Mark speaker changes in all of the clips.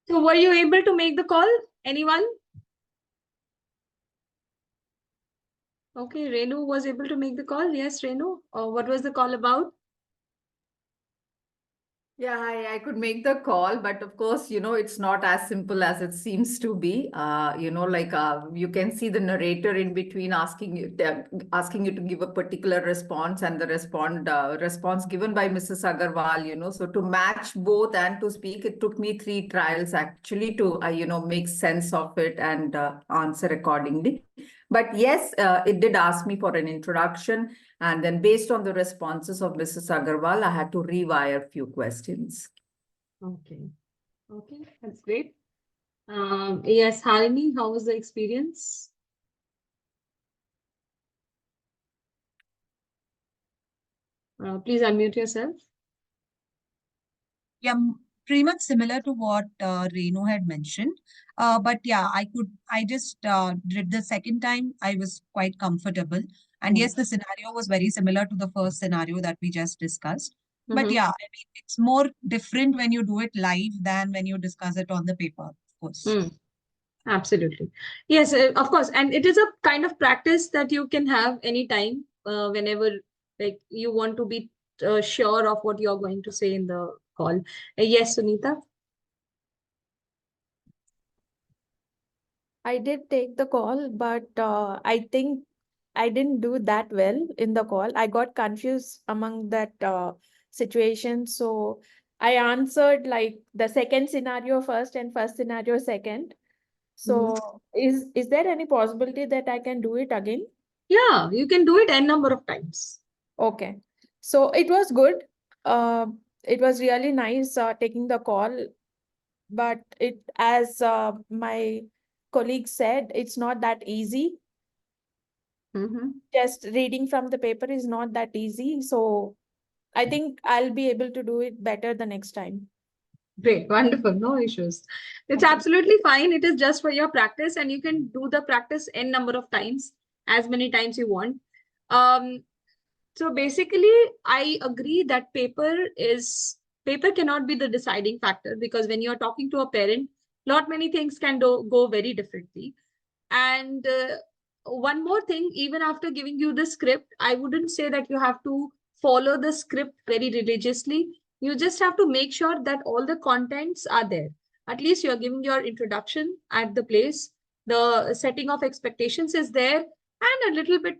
Speaker 1: So were you able to make the call? Anyone? Okay, Renu was able to make the call. Yes, Renu. What was the call about?
Speaker 2: Yeah, I could make the call, but of course, it's not as simple as it seems to be. You can see the narrator in between asking you to give a particular response, and the response given by Mrs. Agarwal. So to match both and to speak, it took me 3 trials actually to make sense of it and answer accordingly. But yes, it did ask me for an introduction. And then based on the responses of Mrs. Agarwal, I had to rewire a few questions.
Speaker 1: Okay. Okay, that's great. Yes, Harini, how was the experience? Please unmute yourself.
Speaker 3: Yeah, pretty much similar to what Renu had mentioned. But yeah, I just did the second time. I was quite comfortable. And yes, the scenario was very similar to the first scenario that we just discussed. But yeah, I mean, it's more different when you do it live than when you discuss it on the paper, of course.
Speaker 1: Absolutely. Yes, of course. And it is a kind of practice that you can have anytime, whenever like you want to be sure of what you're going to say in the call. Yes, Sunita.
Speaker 4: I did take the call, but I think I didn't do that well in the call. I got confused among that situation. So I answered like the second scenario first and first scenario second. So is there any possibility that I can do it again?
Speaker 1: Yeah, you can do it n number of times.
Speaker 4: Okay. So it was good. Uh, it was really nice taking the call, but it, as my colleague said, it's not that easy. Just reading from the paper is not that easy. So I think I'll be able to do it better the next time.
Speaker 1: Great, wonderful, no issues. It's
Speaker 4: Okay.
Speaker 1: absolutely fine. It is just for your practice, and you can do the practice n number of times, as many times you want. So basically, I agree that paper cannot be the deciding factor, because when you're talking to a parent, not many things can go very differently. And one more thing, even after giving you the script, I wouldn't say that you have to follow the script very religiously. You just have to make sure that all the contents are there. At least you're giving your introduction at the place. The setting of expectations is there, and a little bit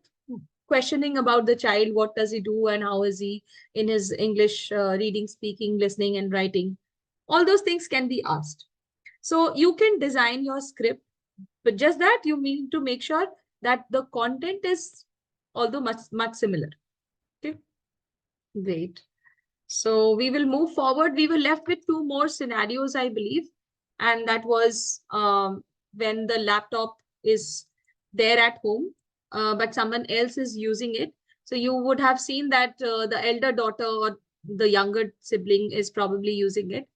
Speaker 1: questioning about the child. What does he do and how is he in his English reading, speaking, listening, and writing? All those things can be asked. So you can design your script, but just that you need to make sure that the content is although much similar. Okay, great. So we will move forward. We were left with 2 more scenarios, I believe, and that was when the laptop is there at home, but someone else is using it. So you would have seen that the elder daughter or the younger sibling is probably using it.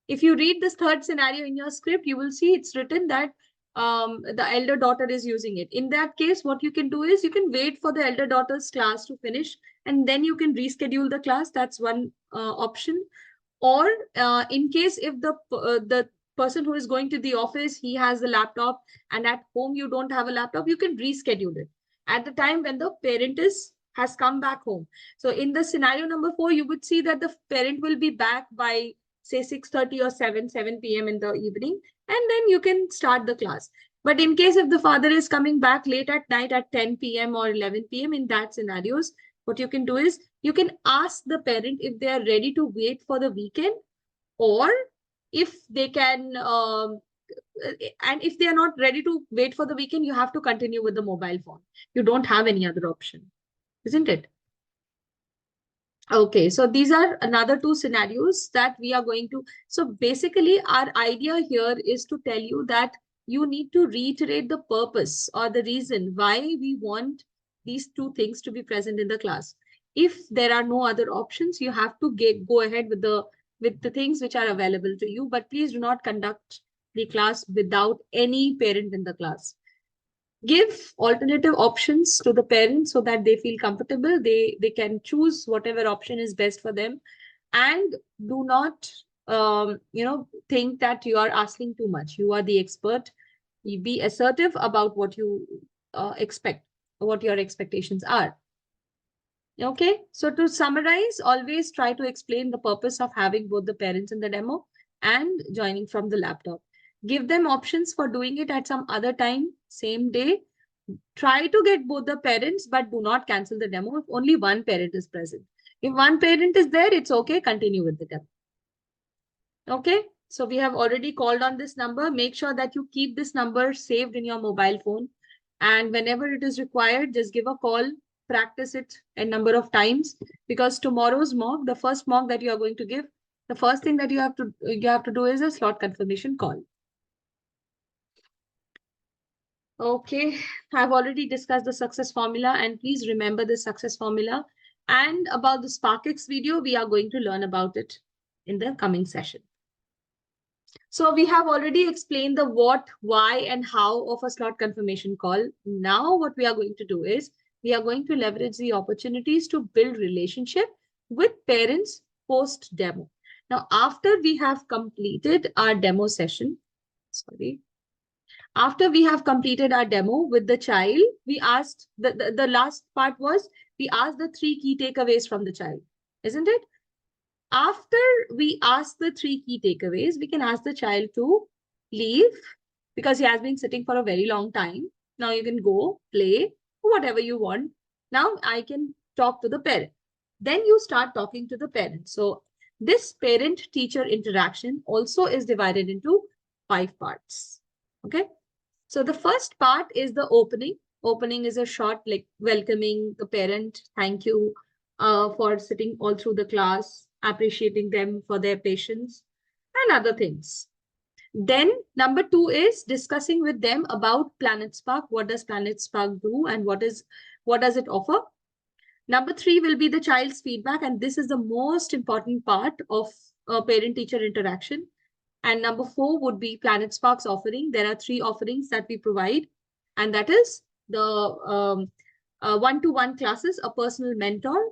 Speaker 1: If you read this third scenario in your script, you will see it's written that the elder daughter is using it. In that case, what you can do is you can wait for the elder daughter's class to finish, and then you can reschedule the class. That's one option. Or in case if the person who is going to the office, he has the laptop, and at home you don't have a laptop, you can reschedule it at the time when the parent is has come back home. So in the scenario number 4, you would see that the parent will be back by say 6:30 or 7 p.m. in the evening, and then you can start the class. But in case if the father is coming back late at night at 10 p.m. or 11 p.m., in that scenarios, what you can do is you can ask the parent if they are ready to wait for the weekend, or if they can and if they are not ready to wait for the weekend, you have to continue with the mobile phone. You don't have any other option, isn't it? Okay, so these are another 2 scenarios that we are going to. So basically, our idea here is to tell you that you need to reiterate the purpose or the reason why we want these 2 things to be present in the class. If there are no other options, you have to go ahead with the things which are available to you. But please do not conduct the class without any parent in the class. Give alternative options to the parents so that they feel comfortable. They can choose whatever option is best for them, and do not think that you are asking too much. You are the expert. You be assertive about what you expect, what your expectations are. Okay, so to summarize, always try to explain the purpose of having both the parents in the demo and joining from the laptop. Give them options for doing it at some other time, same day. Try to get both the parents, but do not cancel the demo if only one parent is present. If one parent is there, it's okay, continue with the demo. Okay, so we have already called on this number. Make sure that you keep this number saved in your mobile phone. And whenever it is required, just give a call, practice it a number of times, because tomorrow's mock, the first mock that you are going to give, the first thing that you have to do is a slot confirmation call. Okay, I've already discussed the success formula, and please remember the success formula. And about the SparkX video, we are going to learn about it in the coming session. So we have already explained the what, why, and how of a slot confirmation call. Now what we are going to do is we are going to leverage the opportunities to build relationship with parents post demo. Now, after we have completed our demo session, after we have completed our demo with the child, we asked, the last part was, we asked the 3 key takeaways from the child, isn't it? After we ask the 3 key takeaways, we can ask the child to leave because he has been sitting for a very long time. Now you can go, play, whatever you want. Now I can talk to the parent. Then you start talking to the parent. So this parent-teacher interaction also is divided into 5 parts. Okay. So the first part is the opening. Opening is a short, like welcoming the parent. Thank you for sitting all through the class, appreciating them for their patience and other things. Then number 2 is discussing with them about PlanetSpark. What does PlanetSpark do and what does it offer? Number 3 will be the child's feedback, and this is the most important part of parent-teacher interaction. And number 4 would be PlanetSpark's offering. There are 3 offerings that we provide, and that is the one-to-one classes, a personal mentor,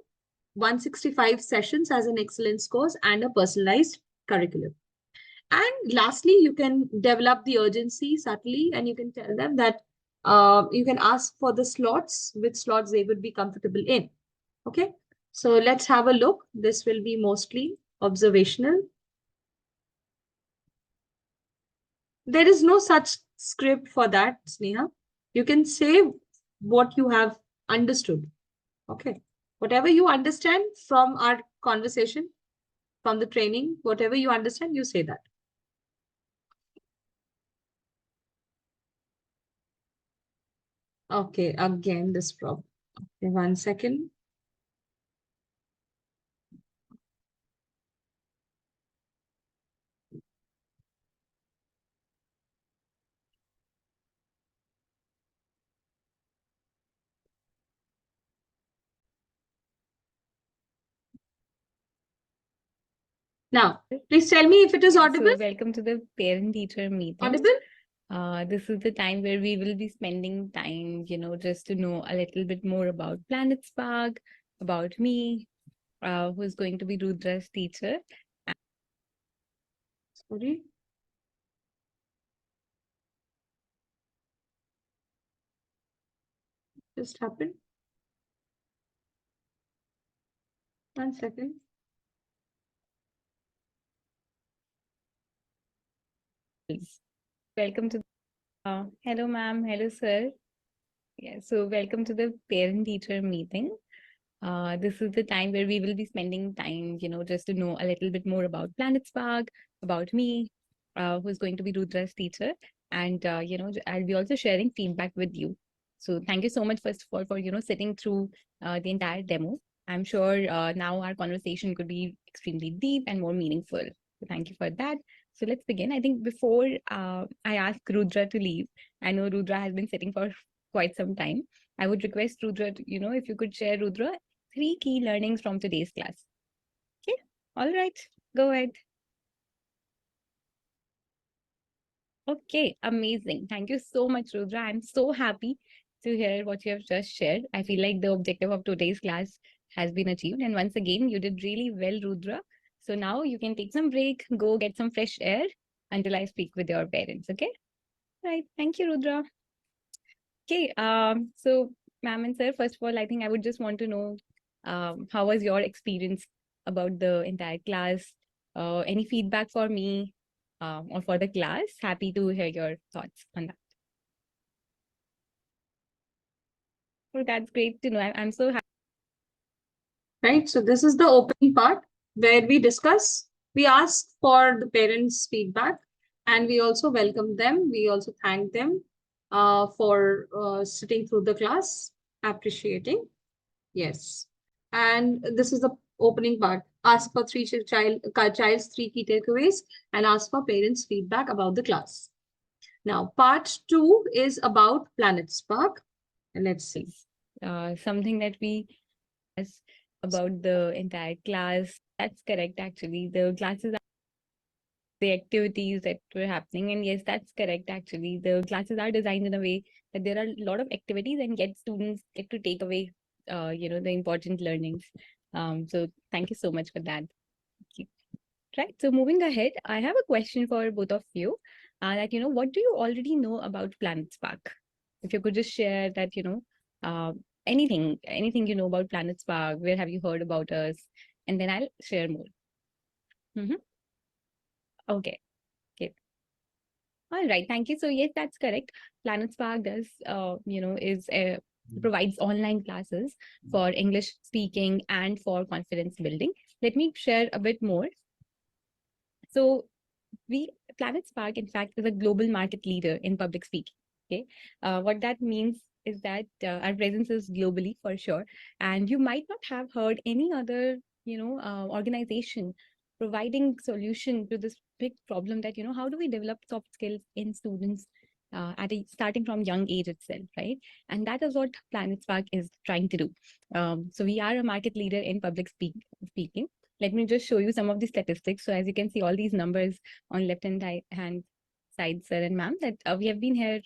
Speaker 1: 165 sessions as an excellence course, and a personalized curriculum. And lastly, you can develop the urgency subtly, and you can tell them that you can ask for the slots, which slots they would be comfortable in. Okay, so let's have a look. This will be mostly observational. There is no such script for that, Sneha. You can say what you have understood. Okay. Whatever you understand from our conversation, from the training, whatever you understand, you say that. Okay, again, this problem. Okay, 1 second. Now, please tell me if it is audible.
Speaker 5: So welcome to the parent-teacher meeting.
Speaker 1: Audible?
Speaker 5: This is the time where we will be spending time, just to know a little bit more about PlanetSpark, about me, who's going to be Rudra's teacher.
Speaker 1: Sorry. Just happened. 1 second.
Speaker 5: Welcome to, hello ma'am, hello sir. Yeah, so welcome to the parent-teacher meeting. This is the time where we will be spending time, just to know a little bit more about PlanetSpark, about me, who's going to be Rudra's teacher. And, I'll be also sharing feedback with you. So thank you so much, first of all, for, sitting through the entire demo. I'm sure now our conversation could be extremely deep and more meaningful. So thank you for that. So let's begin. I think before I ask Rudra to leave, I know Rudra has been sitting for quite some time. I would request Rudra, if you could share, Rudra, 3 key learnings from today's class. Okay, all right, go ahead. Okay, amazing. Thank you so much, Rudra. I'm so happy to hear what you have just shared. I feel like the objective of today's class has been achieved. And once again, you did really well, Rudra. So now you can take some break, go get some fresh air until I speak with your parents. Okay. Right. Thank you, Rudra. Okay. So ma'am and sir, first of all, I think I would just want to know, how was your experience about the entire class? Any feedback for me, or for the class? Happy to hear your thoughts on that. Well, that's great to know. I'm so happy.
Speaker 1: Right? So this is the opening part where we ask for the parents' feedback, and we also welcome them. We also thank them for sitting through the class, appreciating. Yes. And this is the opening part. Ask for child's three key takeaways and ask for parents' feedback about the class. Now, part 2 is about Planet Spark. And let's see.
Speaker 5: Something that we asked about the entire class. That's correct, actually. The classes, the activities that were happening, and yes, that's correct, actually. The classes are designed in a way that there are a lot of activities, and yet students get to take away, the important learnings. So thank you so much for that. Right. So moving ahead, I have a question for both of you. That, what do you already know about Planet Spark? If you could just share that, anything you know about Planet Spark, where have you heard about us? And then I'll share more. Okay. Okay. All right. Thank you. So yes, that's correct. Planet Spark does, provides online classes for English speaking and for confidence building. Let me share a bit more. So Planet Spark, in fact, is a global market leader in public speaking. Okay, what that means is that our presence is globally for sure, and you might not have heard any other, organization providing solution to this big problem that, how do we develop soft skills in students starting from young age itself, right? And that is what Planet Spark is trying to do. So we are a market leader in public speaking. Let me just show you some of the statistics. So as you can see, all these numbers on left hand side, sir and ma'am, that we have been here,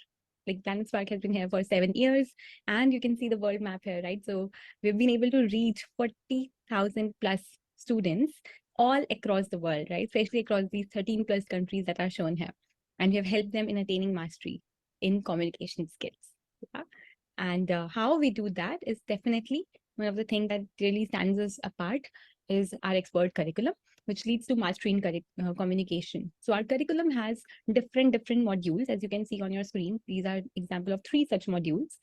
Speaker 5: like Planet Spark has been here for 7 years, and you can see the world map here, right? So we've been able to reach 40,000 plus students all across the world, right? Especially across these 13 plus countries that are shown here. And we have helped them in attaining mastery in communication skills. Yeah? And how we do that is definitely one of the things that really stands us apart is our expert curriculum, which leads to mastery in communication. So our curriculum has different modules, as you can see on your screen. These are example of 3 such modules: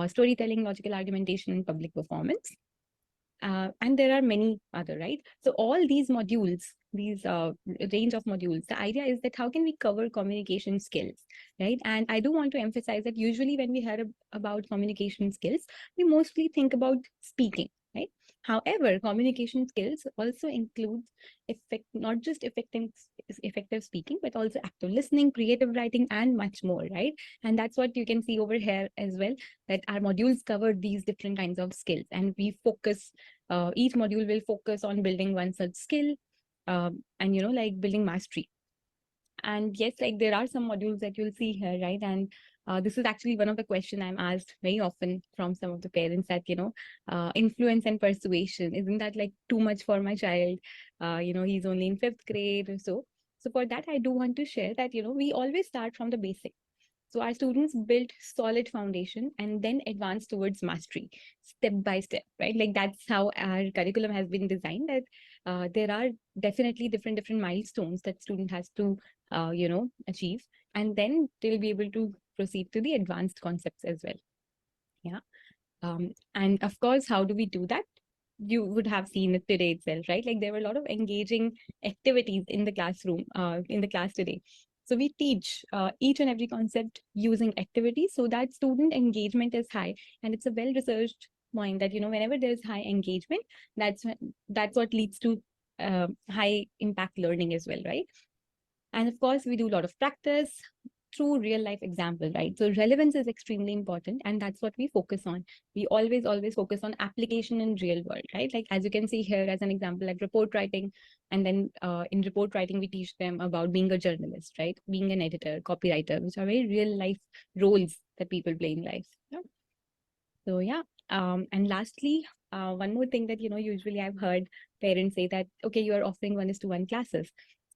Speaker 5: storytelling, logical argumentation, and public performance. And there are many other, right? So all these modules, these range of modules, the idea is that how can we cover communication skills, right? And I do want to emphasize that usually when we hear about communication skills, we mostly think about speaking, right? However, communication skills also include not just effective speaking, but also active listening, creative writing, and much more, right? And that's what you can see over here as well, that our modules cover these different kinds of skills, and we focus, each module will focus on building one such skill, and like building mastery. And yes, like there are some modules that you'll see here, right? And this is actually one of the questions I'm asked very often from some of the parents, that, influence and persuasion, isn't that like too much for my child? He's only in 5th grade or so. So for that, I do want to share that, we always start from the basic. So our students build solid foundation and then advance towards mastery, step by step, right? Like that's how our curriculum has been designed, that there are definitely different milestones that student has to, achieve, and then they'll be able to proceed to the advanced concepts as well. Yeah. And of course, how do we do that? You would have seen it today itself, right? Like there were a lot of engaging activities in the classroom, in the class today. So we teach each and every concept using activities so that student engagement is high. And it's a well-researched point that, whenever there's high engagement, that's what leads to high impact learning as well, right? And of course, we do a lot of practice through real life example, right? So relevance is extremely important, and that's what we focus on. We always focus on application in real world, right? Like as you can see here as an example, like report writing, and then in report writing, we teach them about being a journalist, right? Being an editor, copywriter, which are very real life roles that people play in life. Yeah? So yeah, and lastly, one more thing that, usually I've heard parents say that, okay, you are offering 1:1 classes,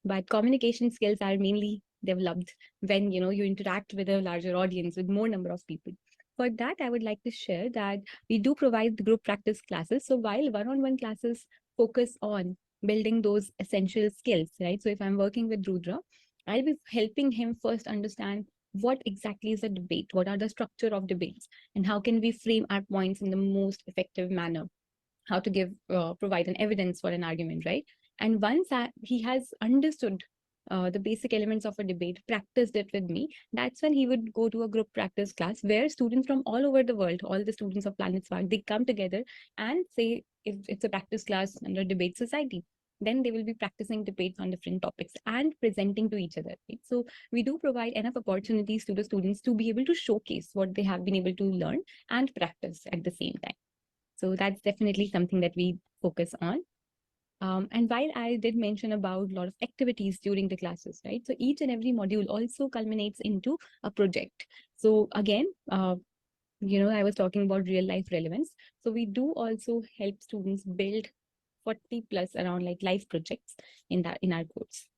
Speaker 5: but communication skills are mainly developed when, you interact with a larger audience, with more number of people. For that, I would like to share that we do provide the group practice classes. So while one-on-one classes focus on building those essential skills, right? So if I'm working with Rudra, I'll be helping him first understand what exactly is a debate, what are the structure of debates, and how can we frame our points in the most effective manner, how to provide an evidence for an argument, right? And once he has understood the basic elements of a debate, practiced it with me, that's when he would go to a group practice class where students from all over the world, all the students of Planet Spark, they come together and say, if it's a practice class under Debate Society, then they will be practicing debates on different topics and presenting to each other, right? So we do provide enough opportunities to the students to be able to showcase what they have been able to learn and practice at the same time. So that's definitely something that we focus on. And while I did mention about a lot of activities during the classes, right? So each and every module also culminates into a project. So again, I was talking about real life relevance. So we do also help students build 40 plus around like life projects in our course.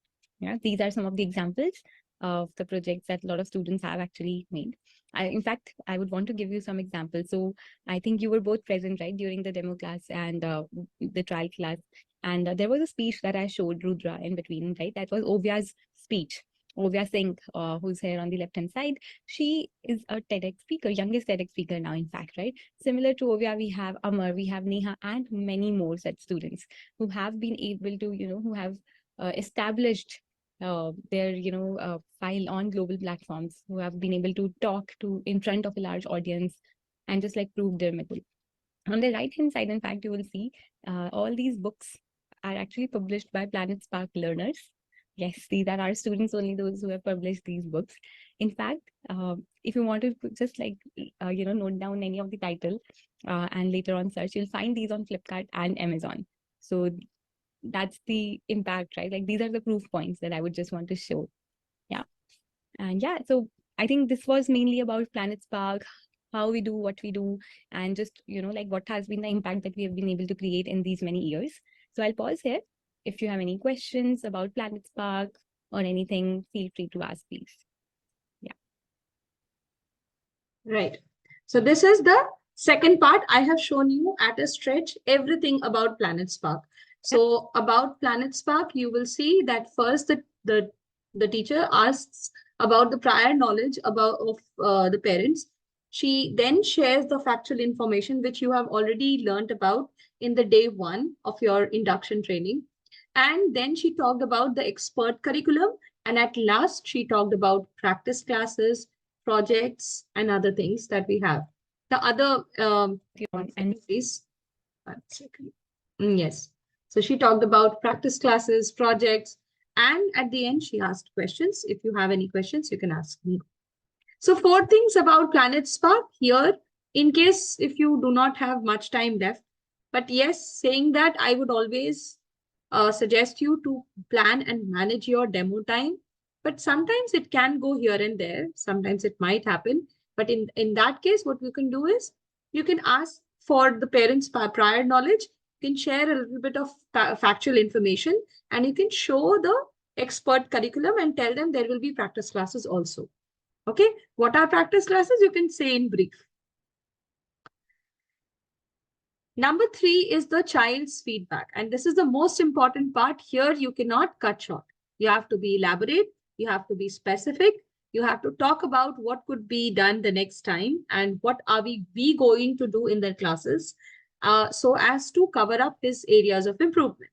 Speaker 5: Yeah, these are some of the examples of the projects that a lot of students have actually made. In fact, I would want to give you some examples. So I think you were both present, right, during the demo class and the trial class. And there was a speech that I showed Rudra in between, right? That was Ovya's speech. Ovya Singh, who's here on the left-hand side, she is a TEDx speaker, youngest TEDx speaker now, in fact, right? Similar to Ovya, we have Amar, we have Neha, and many more such students who have been able to, who have established their file on global platforms, who have been able to talk to in front of a large audience and just like prove their method. On the right hand side, in fact, you will see all these books are actually published by Planet Spark learners. Yes, these are our students, only those who have published these books. In fact, if you want to just like note down any of the title and later on search, you'll find these on Flipkart and Amazon. So that's the impact, right? Like these are the proof points that I would just want to show. Yeah. And yeah, so I think this was mainly about Planet Spark, how we do what we do, and just, like what has been the impact that we have been able to create in these many years. So I'll pause here. If you have any questions about Planet Spark or anything, feel free to ask, please. Yeah.
Speaker 1: Right. So this is the second part. I have shown you at a stretch everything about Planet Spark. So about Planet Spark, you will see that first the teacher asks about the prior knowledge of the parents. She then shares the factual information which you have already learned about in the day 1 of your induction training. And then she talked about the expert curriculum. And at last, she talked about practice classes, projects, and other things that we have. The other, please, 1 second. Yes. So she talked about practice classes, projects, and at the end, she asked questions. If you have any questions, you can ask me. So 4 things about Planet Spark here, in case if you do not have much time left. But yes, saying that, I would always suggest you to plan and manage your demo time. But sometimes it can go here and there. Sometimes it might happen. But in that case, what you can do is you can ask for the parents' prior knowledge. You can share a little bit of factual information, and you can show the expert curriculum and tell them there will be practice classes also. Okay, what are practice classes? You can say in brief. Number 3 is the child's feedback. And this is the most important part. Here, you cannot cut short. You have to be elaborate. You have to be specific. You have to talk about what could be done the next time and what are we going to do in the classes so as to cover up his areas of improvement.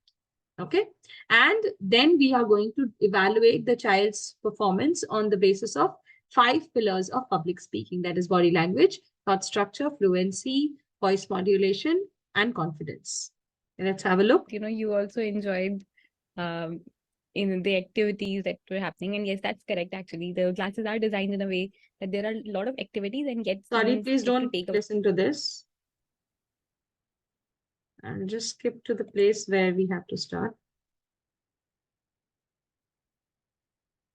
Speaker 1: Okay. And then we are going to evaluate the child's performance on the basis of 5 pillars of public speaking. That is body language, thought structure, fluency, voice modulation, and confidence. Let's have a look.
Speaker 5: You also enjoyed in the activities that were happening. And yes, that's correct. Actually, the classes are designed in a way that there are a lot of activities and yet
Speaker 1: Sorry,
Speaker 5: students
Speaker 1: please
Speaker 5: get to
Speaker 1: don't
Speaker 5: take
Speaker 1: listen to this. And just skip to the place where we have to start.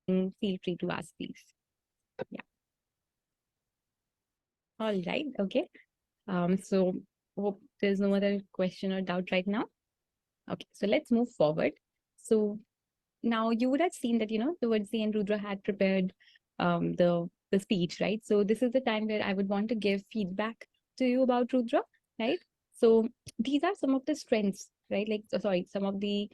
Speaker 5: Feel free to ask, please. Yeah. All right. Okay. So hope There's no other question or doubt right now. Okay, so let's move forward. So now you would have seen that, towards the end, Rudra had prepared the speech, right? So this is the time where I would want to give feedback to you about Rudra, right? So these are some of the strengths, right? Like, sorry, some of the,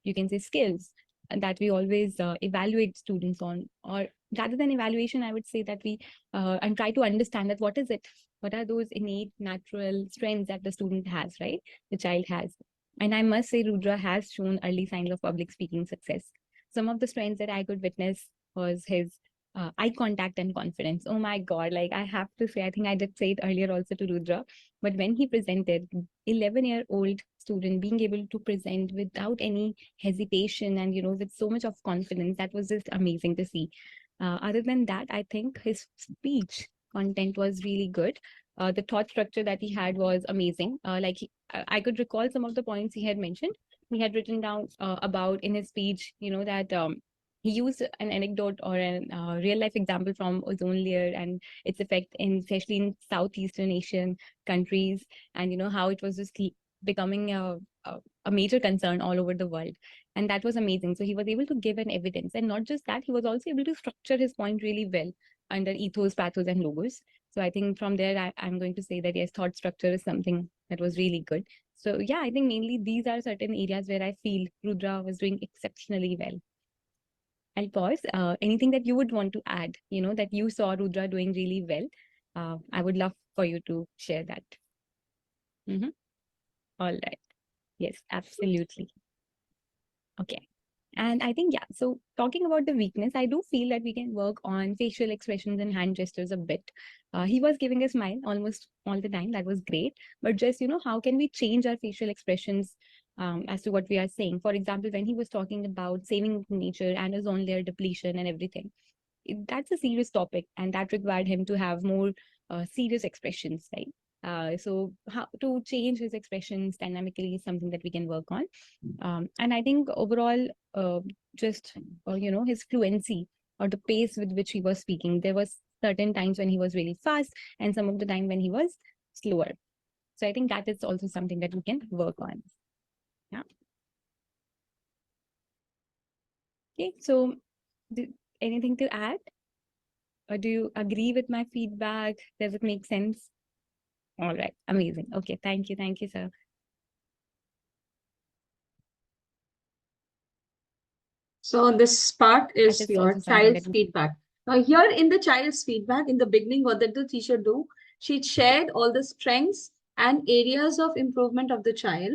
Speaker 5: you can say, skills that we always evaluate students on, or rather than evaluation, I would say that we and try to understand that what is it? What are those innate natural strengths that the student has, right? The child has. And I must say, Rudra has shown early signs of public speaking success. Some of the strengths that I could witness was his eye contact and confidence. Oh my God, like I have to say, I think I did say it earlier also to Rudra, but when he presented, 11-year-old student being able to present without any hesitation and, with so much of confidence, that was just amazing to see. Other than that, I think his speech content was really good. The thought structure that he had was amazing. I could recall some of the points he had mentioned. He had written down about in his speech, that he used an anecdote or a real life example from ozone layer and its effect especially in Southeastern Asian countries, and how it was just becoming a major concern all over the world. And that was amazing. So he was able to give an evidence, and not just that, he was also able to structure his point really well under ethos, pathos, and logos. So I think from there, I'm going to say that yes, thought structure is something that was really good. So yeah, I think mainly these are certain areas where I feel Rudra was doing exceptionally well. I'll pause. Anything that you would want to add, that you saw Rudra doing really well, I would love for you to share that. All right. Yes, absolutely. Okay. And I think, yeah, so talking about the weakness, I do feel that we can work on facial expressions and hand gestures a bit. He was giving a smile almost all the time. That was great. But just, how can we change our facial expressions as to what we are saying? For example, when he was talking about saving nature and ozone layer depletion and everything, that's a serious topic, and that required him to have more serious expressions, right? So how to change his expressions dynamically is something that we can work on. And I think overall, just, his fluency or the pace with which he was speaking, there was certain times when he was really fast and some of the time when he was slower. So I think that is also something that we can work on. Yeah. Okay, so anything to add? Or do you agree with my feedback? Does it make sense? All right, amazing. Okay, thank you, sir.
Speaker 1: So this part is
Speaker 5: is
Speaker 1: your
Speaker 5: also something
Speaker 1: child's
Speaker 5: that we-
Speaker 1: feedback. Now here in the child's feedback, in the beginning, what did the teacher do? She shared all the strengths and areas of improvement of the child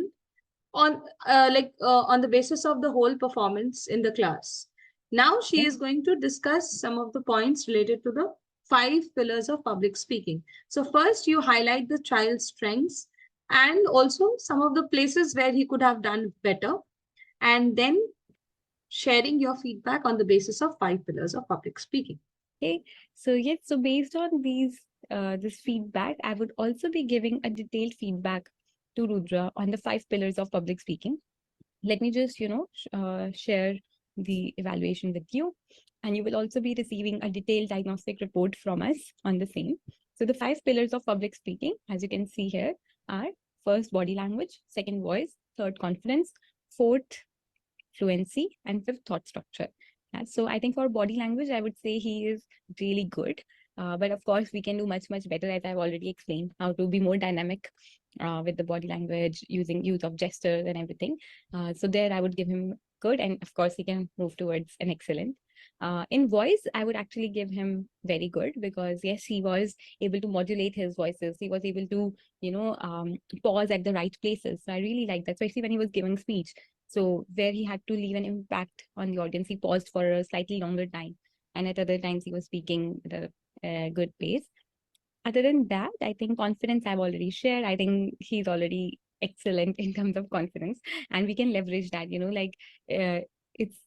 Speaker 1: on on the basis of the whole performance in the class. Now she is going to discuss some of the points related to the 5 pillars of public speaking. So first you highlight the child's strengths and also some of the places where he could have done better, and then sharing your feedback on the basis of 5 pillars of public speaking.
Speaker 5: Okay, so yes, so based on this feedback, I would also be giving a detailed feedback to Rudra on the 5 pillars of public speaking. Let me just, share the evaluation with you, and you will also be receiving a detailed diagnostic report from us on the same. So the 5 pillars of public speaking, as you can see here, are first, body language; second, voice; third, confidence; fourth, fluency; and fifth, thought structure. So I think for body language, I would say he is really good. But of course, we can do much, much better, as I've already explained, how to be more dynamic with the body language, using use of gestures and everything. So there I would give him good, and of course, he can move towards an excellent. In voice, I would actually give him very good, because yes, he was able to modulate his voices. He was able to, pause at the right places. So I really like that, especially when he was giving speech. So where he had to leave an impact on the audience, he paused for a slightly longer time. And at other times, he was speaking at a good pace. Other than that, I think confidence I've already shared. I think he's already excellent in terms of confidence. And we can leverage that, it's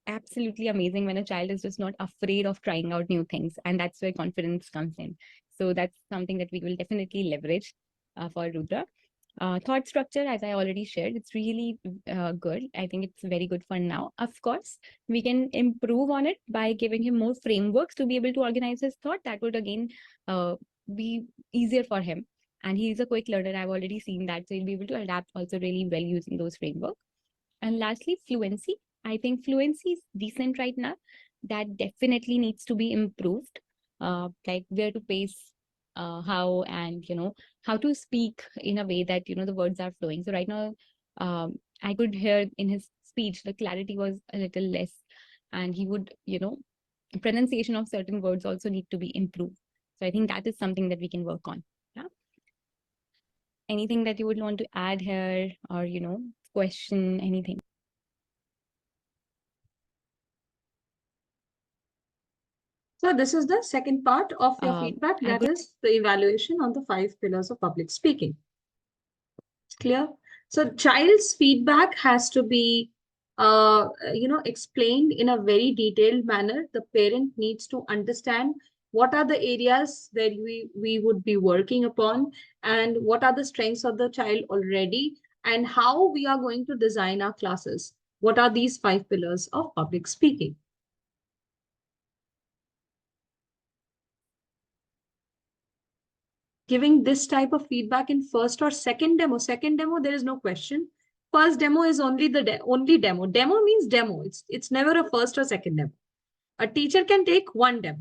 Speaker 5: absolutely amazing when a child is just not afraid of trying out new things. And that's where confidence comes in. So that's something that we will definitely leverage for Rudra. Thought structure, as I already shared, it's really good. I think it's very good for now. Of course, we can improve on it by giving him more frameworks to be able to organize his thought. That would again be easier for him. And he's a quick learner. I've already seen that. So he'll be able to adapt also really well using those frameworks. And lastly, fluency. I think fluency is decent right now. That definitely needs to be improved. Like where to pace, how, and how to speak in a way that the words are flowing. So right now, I could hear in his speech the clarity was a little less, and he would pronunciation of certain words also need to be improved. So I think that is something that we can work on. Yeah. Anything that you would want to add here, or question anything?
Speaker 1: So this is the second part of your feedback,
Speaker 5: I
Speaker 1: that is the evaluation on the 5 pillars of public speaking. It's clear? So child's feedback has to be explained in a very detailed manner. The parent needs to understand what are the areas that we would be working upon, and what are the strengths of the child already, and how we are going to design our classes. What are these 5 pillars of public speaking? Giving this type of feedback in first or second demo. Second demo, there is no question. First demo is only the only demo. Demo means demo. It's never a first or second demo. A teacher can take one demo.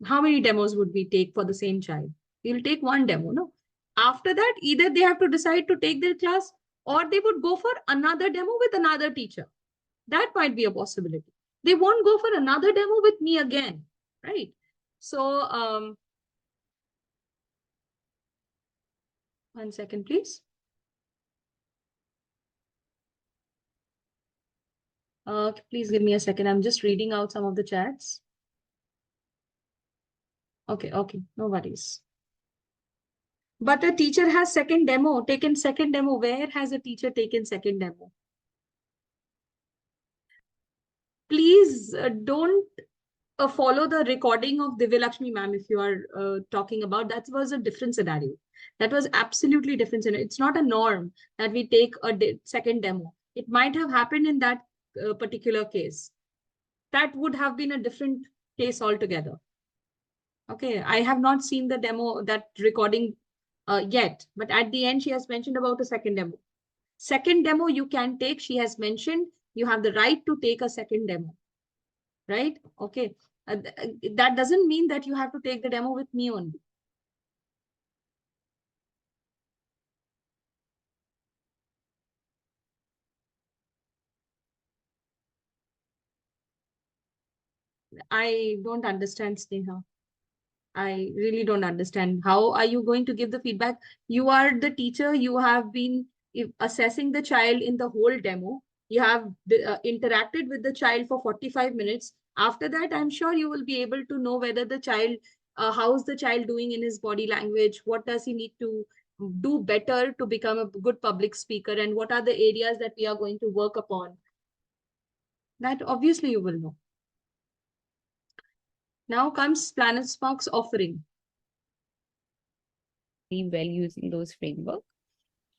Speaker 1: How many demos would we take for the same child? We'll take one demo, no? After that, either they have to decide to take their class, or they would go for another demo with another teacher. That might be a possibility. They won't go for another demo with me again, right? So, one second, please. Please give me a second. I'm just reading out some of the chats. Okay, no worries. But a teacher has taken second demo. Where has a teacher taken second demo? Please don't follow the recording of Divya Lakshmi ma'am if you are talking about. That was a different scenario. That was absolutely different scenario. It's not a norm that we take a second demo. It might have happened in that particular case. That would have been a different case altogether. Okay, I have not seen the demo, that recording yet, but at the end, she has mentioned about a second demo. Second demo you can take, she has mentioned, you have the right to take a second demo, right? Okay, that doesn't mean that you have to take the demo with me only. I don't understand, Sneha. I really don't understand. How are you going to give the feedback? You are the teacher. You have been assessing the child in the whole demo. You have interacted with the child for 45 minutes. After that, I'm sure you will be able to know whether the child, how's the child doing in his body language? What does he need to do better to become a good public speaker? And what are the areas that we are going to work upon? That obviously you will know. Now comes PlanetSpark's offering.
Speaker 5: Well using those frameworks.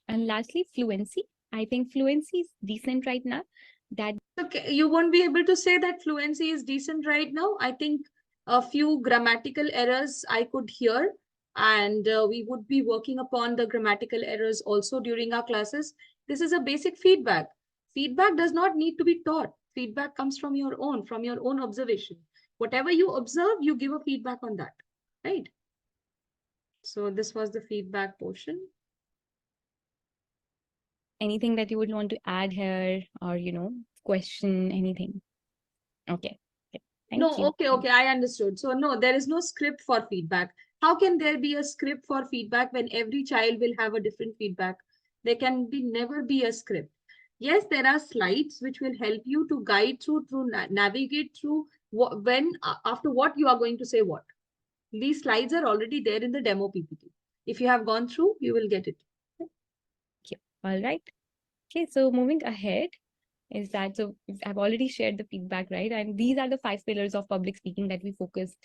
Speaker 5: And lastly, fluency. I think fluency is decent right now. That
Speaker 1: okay, you won't be able to say that fluency is decent right now. I think a few grammatical errors I could hear, and we would be working upon the grammatical errors also during our classes. This is a basic feedback. Feedback does not need to be taught. Feedback comes from your own observation. Whatever you observe, you give a feedback on that, right? So this was the feedback portion.
Speaker 5: Anything that you would want to add here, or question anything? Okay. Thank you.
Speaker 1: Okay, I understood. So no, there is no script for feedback. How can there be a script for feedback when every child will have a different feedback? There can never be a script. Yes, there are slides which will help you to guide through navigate through after what you are going to say what. These slides are already there in the demo PPT. If you have gone through, you will get it.
Speaker 5: Okay. All right. Okay, so moving ahead is that, so I've already shared the feedback, right? And these are the 5 pillars of public speaking that we focus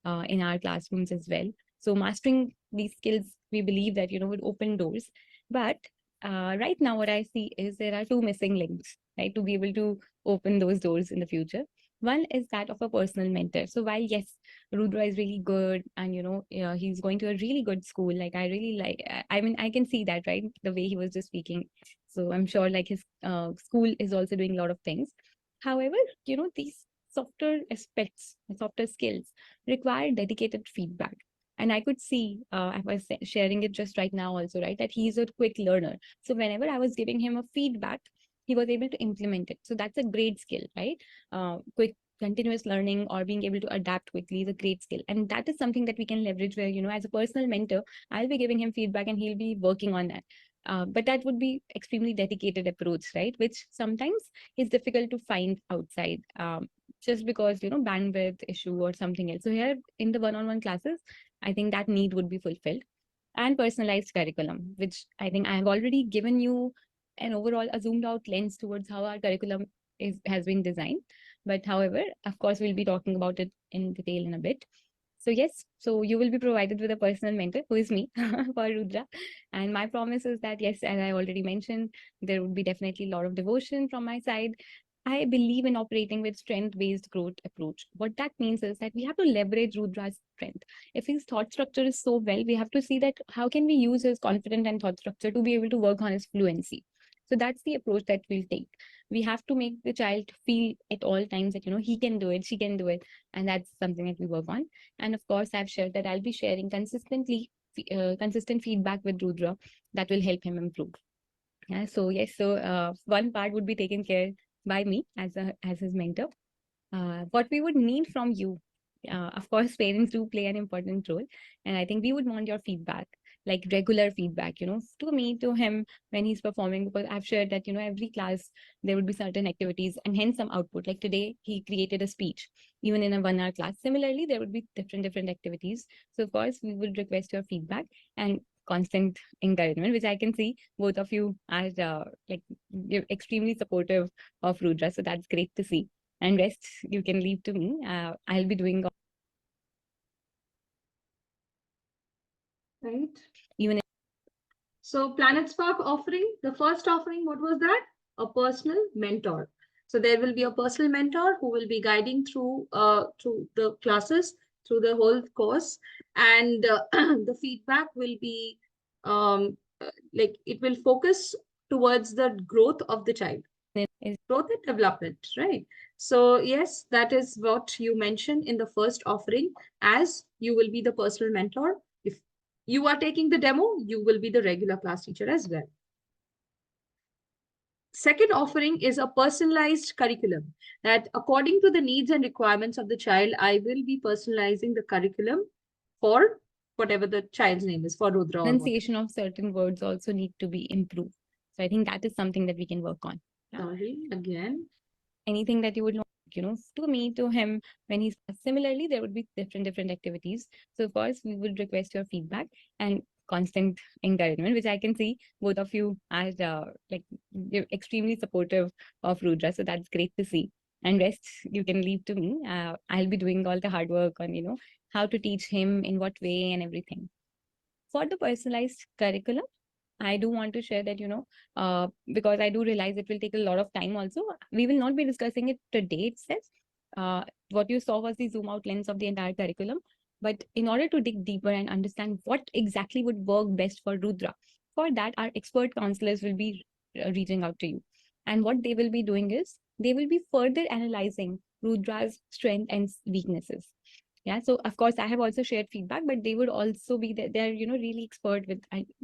Speaker 5: in our classrooms as well. So mastering these skills, we believe that, would open doors. But right now, what I see is there are 2 missing links, right? To be able to open those doors in the future. One is that of a personal mentor. So while yes, Rudra is really good and he's going to a really good school, like I really like, I mean, I can see that, right? The way he was just speaking. So I'm sure like his school is also doing a lot of things. However, these softer aspects, softer skills require dedicated feedback. And I could see, I was sharing it just right now also, right, that he's a quick learner. So whenever I was giving him a feedback, he was able to implement it. So that's a great skill, right? Quick continuous learning or being able to adapt quickly is a great skill. And that is something that we can leverage where, as a personal mentor, I'll be giving him feedback and he'll be working on that. But that would be extremely dedicated approach, right? Which sometimes is difficult to find outside, just because, bandwidth issue or something else. So here in the one-on-one classes, I think that need would be fulfilled. And personalized curriculum, which I think I have already given you an overall a zoomed out lens towards how our curriculum has been designed. But however, of course, we'll be talking about it in detail in a bit. So yes, so you will be provided with a personal mentor who is me for Rudra. And my promise is that yes, as I already mentioned, there would be definitely a lot of devotion from my side. I believe in operating with strength-based growth approach. What that means is that we have to leverage Rudra's strength. If his thought structure is so well, we have to see that how can we use his confident and thought structure to be able to work on his fluency. So that's the approach that we'll take. We have to make the child feel at all times that, he can do it, she can do it. And that's something that we work on. And of course, I've shared that I'll be sharing consistent feedback with Rudra that will help him improve. Yeah, so yes, so one part would be taken care by me as his mentor. What we would need from you, of course, parents do play an important role, and I think we would want your feedback, like regular feedback, to me, to him when he's performing, because I've shared that every class there would be certain activities and hence some output. Like today, he created a speech, even in a 1 hour class. Similarly, there would be different activities. So of course, we would request your feedback and constant encouragement, which I can see both of you are like you're extremely supportive of Rudra. So that's great to see. And rest you can leave to me. I'll be doing
Speaker 1: Right.
Speaker 5: even
Speaker 1: So Planet Spark offering, the first offering, what was that? A personal mentor. So there will be a personal mentor who will be guiding through the classes, through the whole course, and the feedback will be like it will focus towards the growth of the child,
Speaker 5: is
Speaker 1: growth and development, right? So yes, that is what you mentioned in the first offering, as you will be the personal mentor. If you are taking the demo, you will be the regular class teacher as well. Second offering is a personalized curriculum that according to the needs and requirements of the child, I will be personalizing the curriculum for whatever the child's name is, for Rudra or whatever.
Speaker 5: pronunciation of certain words also need to be improved. So I think that is something that we can work on.
Speaker 1: Sorry, again.
Speaker 5: Anything that you would want, to me, to him, when he's similarly, there would be different activities. So of course, we would request your feedback and constant encouragement, which I can see both of you are like you're extremely supportive of Rudra. So that's great to see. And rest you can leave to me. I'll be doing all the hard work on, how to teach him in what way and everything. For the personalized curriculum, I do want to share that, because I do realize it will take a lot of time also. We will not be discussing it today itself. What you saw was the zoom out lens of the entire curriculum. But in order to dig deeper and understand what exactly would work best for Rudra, for that, our expert counselors will be reaching out to you. And what they will be doing is they will be further analyzing Rudra's strengths and weaknesses. Yeah, so of course I have also shared feedback, but they would also be there. They're really expert with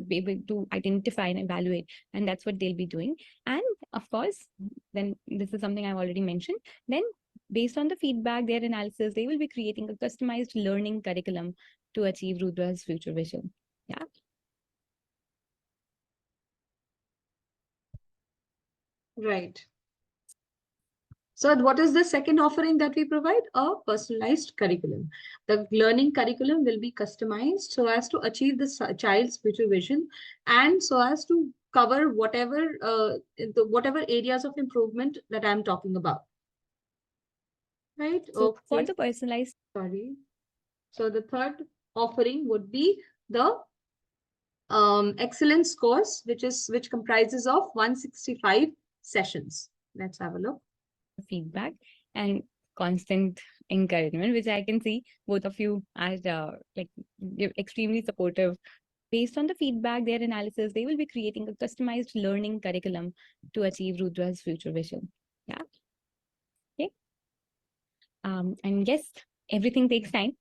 Speaker 5: be able to identify and evaluate, and that's what they'll be doing. And of course, then this is something I've already mentioned. Then based on the feedback, their analysis, they will be creating a customized learning curriculum to achieve Rudra's future vision. Yeah.
Speaker 1: Right. So what is the second offering that we provide? A personalized curriculum. The learning curriculum will be customized so as to achieve the child's future vision and so as to cover whatever whatever areas of improvement that I'm talking about. Right?
Speaker 5: So for
Speaker 1: Okay.
Speaker 5: the personalized,
Speaker 1: Sorry. So the third offering would be the excellence course, which comprises of 165 sessions. Let's have a look.
Speaker 5: feedback and constant encouragement, which I can see both of you are like you're extremely supportive. Based on the feedback, their analysis, they will be creating a customized learning curriculum to achieve Rudra's future vision. Yeah. Okay. And yes, everything takes time.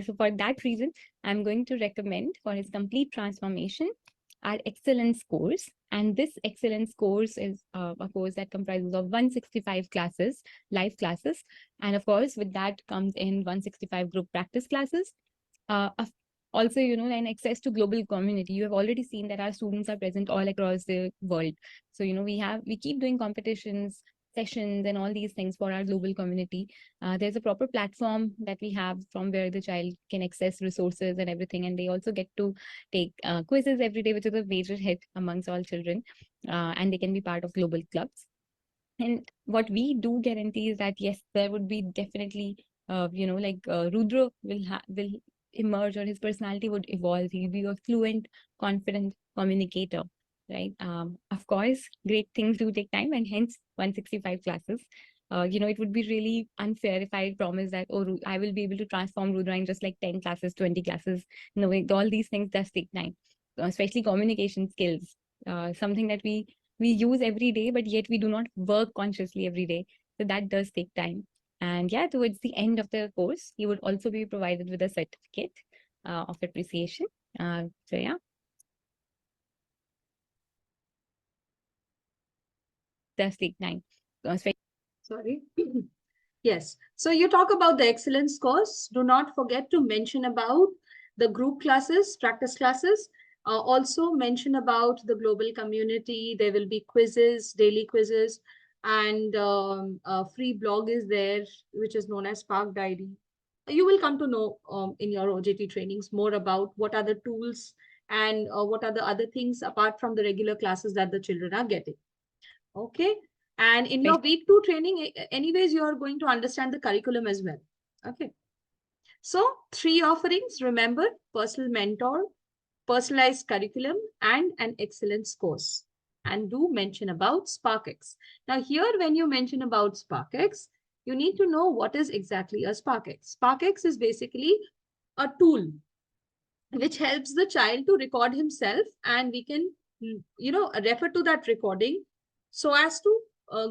Speaker 5: So for that reason, I'm going to recommend for his complete transformation our excellence course. And this excellence course is a course that comprises of 165 classes, live classes. And of course, with that comes in 165 group practice classes. Also, and access to global community. You have already seen that our students are present all across the world. So, we keep doing competitions, sessions, and all these things for our global community. There's a proper platform that we have from where the child can access resources and everything. And they also get to take quizzes every day, which is a major hit amongst all children. And they can be part of global clubs. And what we do guarantee is that, yes, there would be definitely, Rudra will emerge, or his personality would evolve. He'll be a fluent, confident communicator, right? Of course, great things do take time, and hence 165 classes. It would be really unfair if I promise that, I will be able to transform Rudra in just like 10 classes, 20 classes. No, all these things does take time, especially communication skills, something that we use every day, but yet we do not work consciously every day. So that does take time. And yeah, towards the end of the course, you would also be provided with a certificate of appreciation. So yeah. Does take time.
Speaker 1: Sorry. Yes. So you talk about the excellence course. Do not forget to mention about the group classes, practice classes. Also mention about the global community. There will be quizzes, daily quizzes, and a free blog is there, which is known as Spark Diary. You will come to know in your OJT trainings more about what are the tools and what are the other things apart from the regular classes that the children are getting. Okay. And in your week 2 training, anyways, you are going to understand the curriculum as well. Okay. So 3 offerings, remember: personal mentor, personalized curriculum, and an excellence course. And do mention about SparkX. Now here, when you mention about SparkX, you need to know what is exactly a SparkX. SparkX is basically a tool which helps the child to record himself, and we can, refer to that recording so as to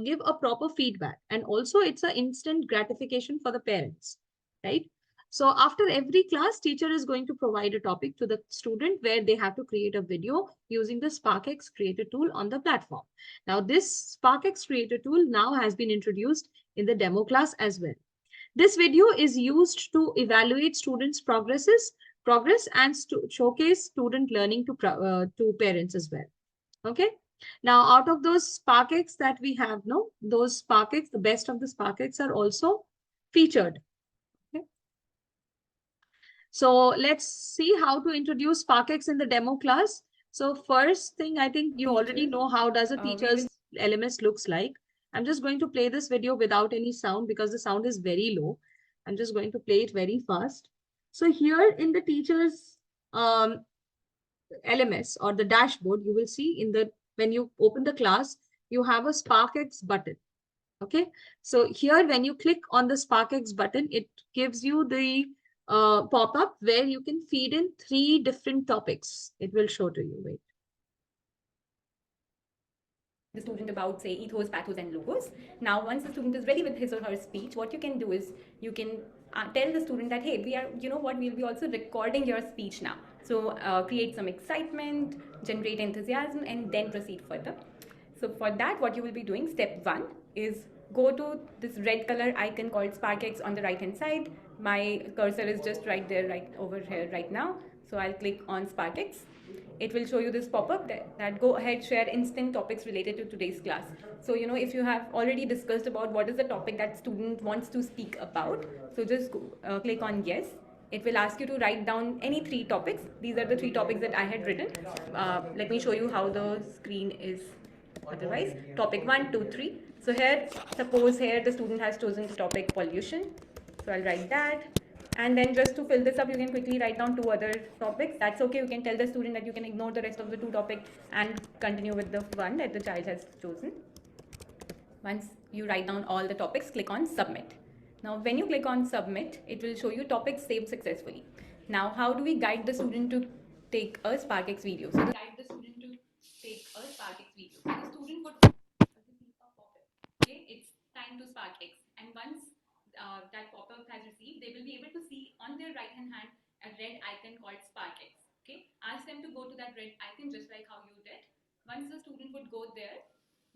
Speaker 1: give a proper feedback. And also it's an instant gratification for the parents, right? So after every class, teacher is going to provide a topic to the student where they have to create a video using the SparkX Creator tool on the platform. Now this SparkX Creator tool now has been introduced in the demo class as well. This video is used to evaluate students' progress and showcase student learning to parents as well. Okay. Now, out of those SparkX that we have, those SparkX, the best of the SparkX are also featured. Okay. So let's see how to introduce SparkX in the demo class. So first thing, I think you already know how does a teacher's LMS looks like. I'm just going to play this video without any sound because the sound is very low. I'm just going to play it very fast. So here in the teacher's LMS or the dashboard, you will see when you open the class, you have a SparkX button. Okay. So here, when you click on the SparkX button, it gives you the pop-up where you can feed in 3 different topics. It will show to you. Wait.
Speaker 5: The student about, say, ethos, pathos, and logos. Now, once the student is ready with his or her speech, what you can do is you can tell the student that, hey, we'll be also recording your speech now. So create some excitement, generate enthusiasm, and then proceed further. So for that, what you will be doing, step 1 is go to this red color icon called SparkX on the right hand side. My cursor is just right there, right over here right now. So I'll click on SparkX. It will show you this pop-up that go ahead, share instant topics related to today's class. So, if you have already discussed about what is the topic that student wants to speak about, so just click on yes. It will ask you to write down any 3 topics. These are the 3 topics that I had written. Let me show you how the screen is otherwise. Topic 1, 2, 3. So here, suppose here the student has chosen the topic pollution. So I'll write that. And then just to fill this up, you can quickly write down 2 other topics. That's okay. You can tell the student that you can ignore the rest of the 2 topics and continue with the one that the child has chosen. Once you write down all the topics, click on submit. Now, when you click on submit, it will show you topic saved successfully. Now, how do we guide the student to take a SparkX video? So, guide the student to take a SparkX video. So, the student would receive a pop-up. Okay, it's time to SparkX. And once that pop-up has received, they will be able to see on their right-hand hand a red icon called SparkX. Okay, ask them to go to that red icon just like how you did. Once the student would go there,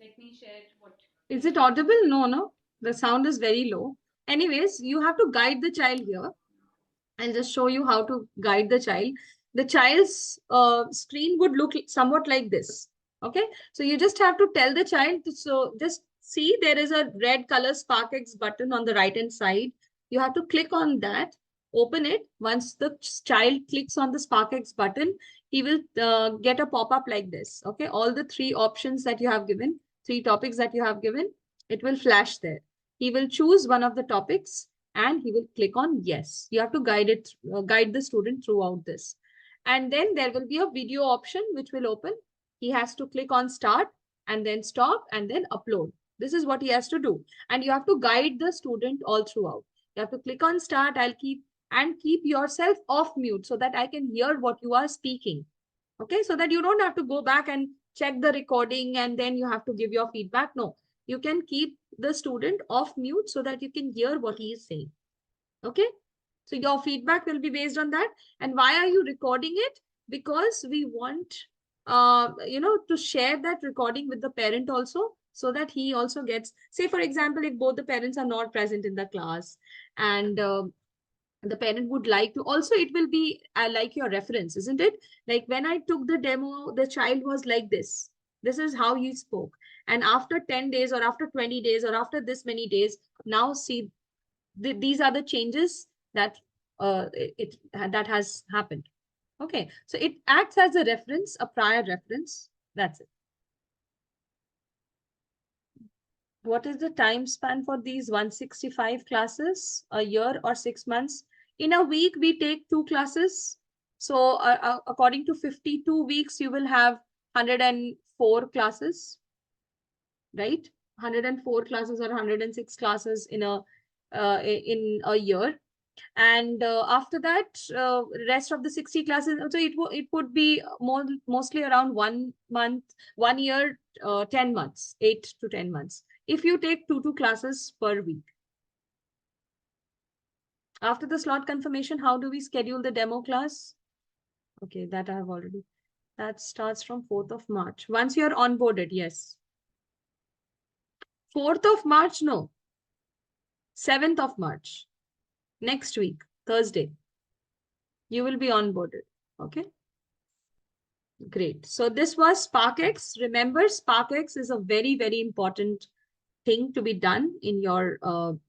Speaker 5: let me share what.
Speaker 1: Is it audible? No, no. The sound is very low. Anyways, you have to guide the child here. I'll just show you how to guide the child. The child's screen would look somewhat like this. Okay, so you just have to tell the child to, so just see there is a red color SparkX button on the right hand side. You have to click on that, open it. Once the child clicks on the SparkX button, he will get a pop-up like this. Okay, all the three options that you have given, three topics that you have given, it will flash there. He will choose one of the topics and he will click on yes. You have to guide the student throughout this. And then there will be a video option which will open. He has to click on start and then stop and then upload. This is what he has to do. And you have to guide the student all throughout. You have to click on start. Keep yourself off mute so that I can hear what you are speaking. Okay, so that you don't have to go back and check the recording and then you have to give your feedback. No, you can keep the student off mute so that you can hear what he is saying. Okay, so your feedback will be based on that. And why are you recording it? Because we want to share that recording with the parent also, so that he also gets, say for example, if both the parents are not present in the class and the parent would like to, also it will be like your reference, isn't it? Like when I took the demo, the child was like this. This is how he spoke. And after 10 days or after 20 days or after this many days, now see, these are the changes that that has happened. Okay, so it acts as a reference, a prior reference. That's it. What is the time span for these 165 classes? A year or 6 months? In a week, we take 2 classes. So according to 52 weeks, you will have 104 classes, right? 104 classes or 106 classes in a year. And after that, rest of the 60 classes, so it would be mostly around 1 month, 1 year, 10 months, 8 to 10 months. If you take 2 classes per week. After the slot confirmation, how do we schedule the demo class? Okay, that I have already. That starts from 4th of March. Once you're onboarded, yes. 4th of March, no. 7th of March. Next week, Thursday. You will be onboarded. Okay. Great. So this was SparkX. Remember, SparkX is a very, very important thing to be done in your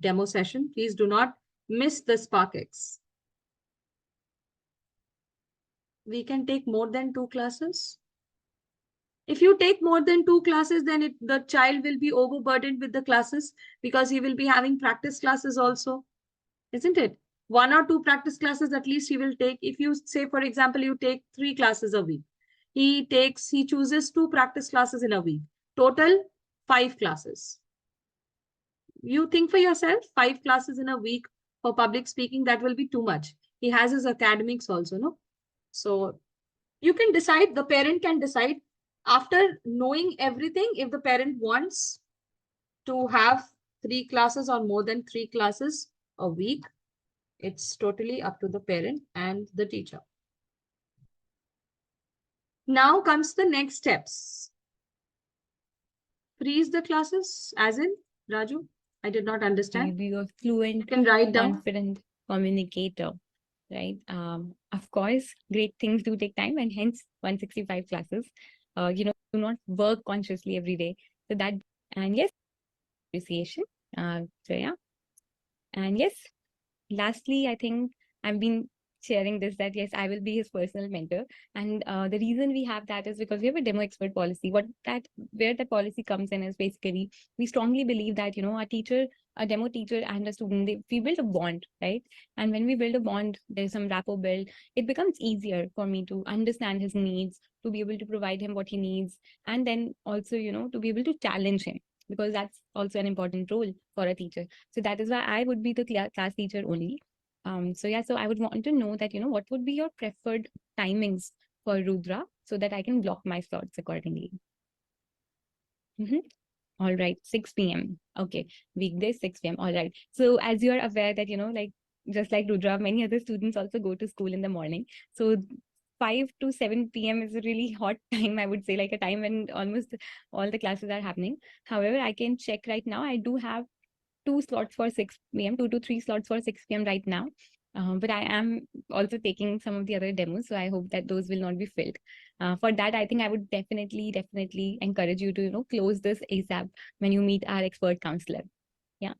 Speaker 1: demo session. Please do not miss the SparkX. We can take more than 2 classes. If you take more than 2 classes, then the child will be overburdened with the classes because he will be having practice classes also, isn't it? 1 or 2 practice classes at least he will take. If you say, for example, you take 3 classes a week, he chooses 2 practice classes in a week. Total 5 classes. You think for yourself, 5 classes in a week for public speaking, that will be too much. He has his academics also, no? So you can decide, the parent can decide after knowing everything, if the parent wants to have 3 classes or more than 3 classes a week, it's totally up to the parent and the teacher. Now comes the next steps. Freeze the classes, as in, Raju? I did not understand.
Speaker 5: Be a fluent,
Speaker 1: You can write down.
Speaker 5: confident communicator, right? Of course, great things do take time, and hence 165 classes. Do not work consciously every day. So that, and yes, appreciation. So yeah, and yes, lastly, I think I've been sharing this, that yes, I will be his personal mentor. And the reason we have that is because we have a demo expert policy. Where that policy comes in is basically, we strongly believe that, a demo teacher and a student, we build a bond, right? And when we build a bond, there's some rapport build. It becomes easier for me to understand his needs, to be able to provide him what he needs. And then also, to be able to challenge him. because that's also an important role for a teacher. So that is why I would be the class teacher only. So yeah, so I would want to know that, what would be your preferred timings for Rudra so that I can block my slots accordingly. All right, 6 p.m. Okay, weekday 6 p.m. All right. So as you are aware that, like just like Rudra, many other students also go to school in the morning. So 5 to 7 p.m. is a really hot time, I would say, like a time when almost all the classes are happening. However, I can check right now. I do have 2 slots for 6 p.m., 2 to 3 slots for 6 p.m. right now. But I am also taking some of the other demos, so I hope that those will not be filled. For that, I think I would definitely encourage you to, close this ASAP when you meet our expert counselor. Yeah.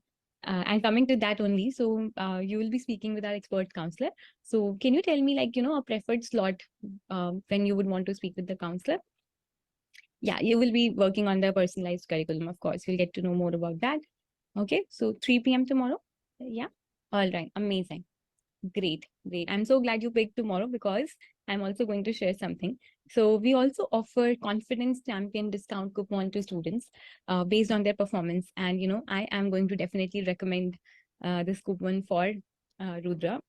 Speaker 5: And coming to that only, so you will be speaking with our expert counselor. So can you tell me, like, a preferred slot when you would want to speak with the counselor? Yeah, you will be working on the personalized curriculum, of course. You'll get to know more about that. Okay, so 3 p.m. tomorrow. Yeah. All right. Amazing. Great. I'm so glad you picked tomorrow because I'm also going to share something. So we also offer Confidence Champion discount coupon to students based on their performance. And, I am going to definitely recommend this coupon for Rudra.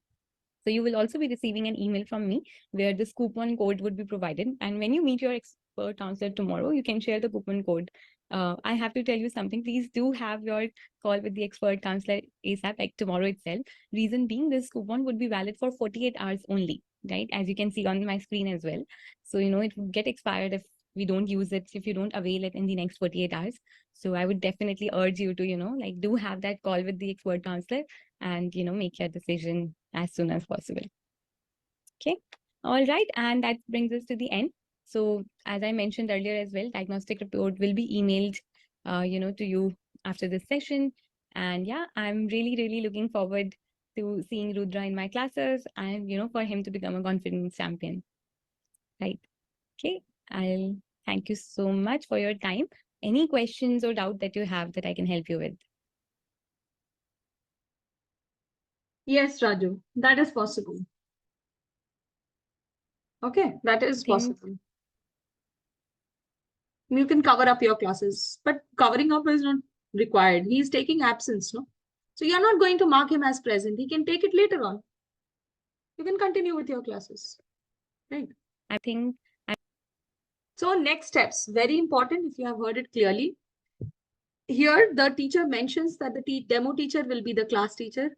Speaker 5: So you will also be receiving an email from me where this coupon code would be provided. And when you meet your expert counselor tomorrow, you can share the coupon code. I have to tell you something. Please do have your call with the expert counselor ASAP, like tomorrow itself. Reason being, this coupon would be valid for 48 hours only, right? As you can see on my screen as well. So, it would get expired if we don't use it, if you don't avail it in the next 48 hours. So I would definitely urge you to, do have that call with the expert counselor and, make your decision as soon as possible. Okay. All right. And that brings us to the end. So as I mentioned earlier as well, diagnostic report will be emailed, to you after this session. And yeah, I'm really looking forward to seeing Rudra in my classes and, for him to become a confidence champion. Right. Okay. I'll thank you so much for your time. Any questions or doubt that you have that I can help you with?
Speaker 1: Yes, Raju, that is possible. Okay, that is
Speaker 5: Think-
Speaker 1: possible. You can cover up your classes, but covering up is not required. He is taking absence, no? So you're not going to mark him as present. He can take it later on. You can continue with your classes, right?
Speaker 5: I think
Speaker 1: So next steps, very important if you have heard it clearly. Here, the teacher mentions that the demo teacher will be the class teacher.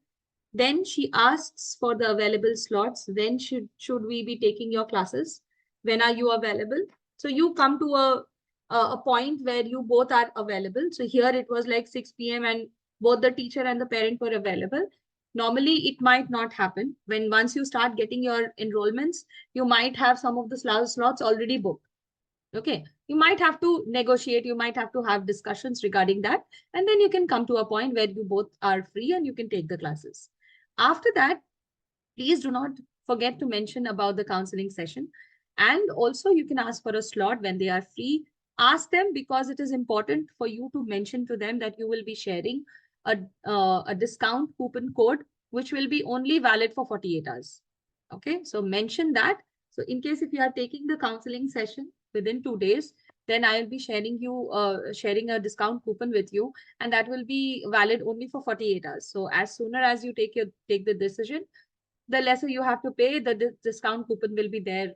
Speaker 1: Then she asks for the available slots. When should we be taking your classes? When are you available? So you come to a point where you both are available. So here it was like 6 p.m. and both the teacher and the parent were available. Normally, it might not happen. When once you start getting your enrollments, you might have some of the slots already booked. Okay, you might have to negotiate, you might have to have discussions regarding that, and then you can come to a point where you both are free and you can take the classes. After that, please do not forget to mention about the counseling session. And also you can ask for a slot when they are free. Ask them because it is important for you to mention to them that you will be sharing a discount coupon code, which will be only valid for 48 hours. Okay, so mention that. So in case if you are taking the counseling session within 2 days, then I will be sharing a discount coupon with you, and that will be valid only for 48 hours. So as sooner as you take the decision, the lesser you have to pay, the discount coupon will be there,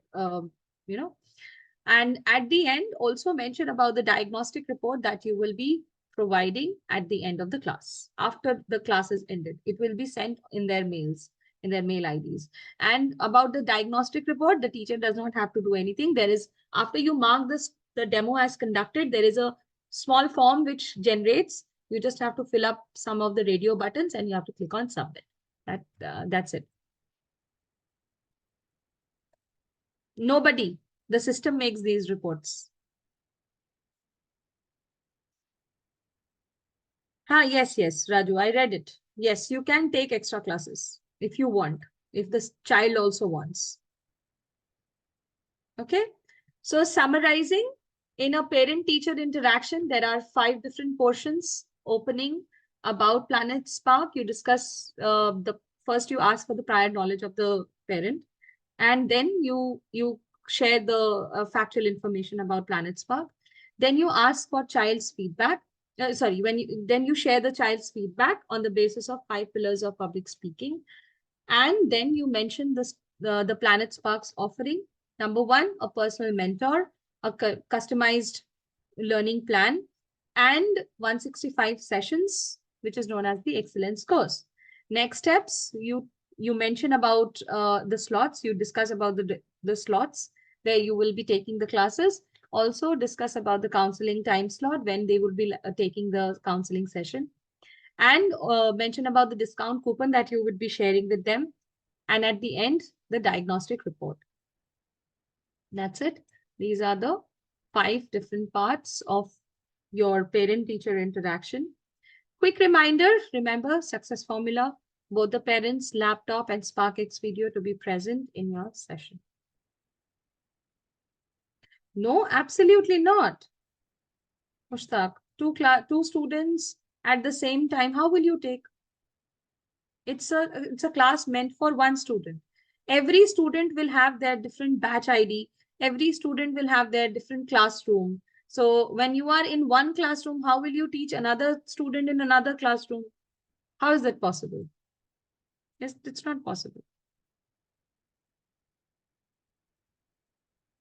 Speaker 1: And at the end, also mention about the diagnostic report that you will be providing at the end of the class. After the class is ended, it will be sent in their mails, in their mail IDs. And about the diagnostic report, the teacher does not have to do anything. There is, after you mark the demo as conducted, there is a small form which generates. You just have to fill up some of the radio buttons and you have to click on submit. That's it. Nobody. The system makes these reports. Yes, Raju, I read it. Yes, you can take extra classes if you want, if the child also wants. Okay. So summarizing, in a parent-teacher interaction, there are 5 different portions. Opening, about Planet Spark, you discuss first you ask for the prior knowledge of the parent, and then you share the factual information about Planet Spark. Then you ask for child's feedback. sorry, when you share the child's feedback on the basis of 5 pillars of public speaking. And then you mention the Planet Sparks offering. Number one, a personal mentor, a customized learning plan, and 165 sessions, which is known as the excellence course. Next steps, you mention about the slots. You discuss about the slots where you will be taking the classes. Also discuss about the counseling time slot when they will be taking the counseling session, and mention about the discount coupon that you would be sharing with them. And at the end, the diagnostic report. That's it. These are the 5 different parts of your parent-teacher interaction. Quick reminder, remember success formula, both the parents, laptop and SparkX video to be present in your session. No, absolutely not. Mushtaq, two students at the same time, how will you take? It's a class meant for one student. Every student will have their different batch ID. Every student will have their different classroom. So when you are in one classroom, how will you teach another student in another classroom? How is that possible? Yes, it's not possible.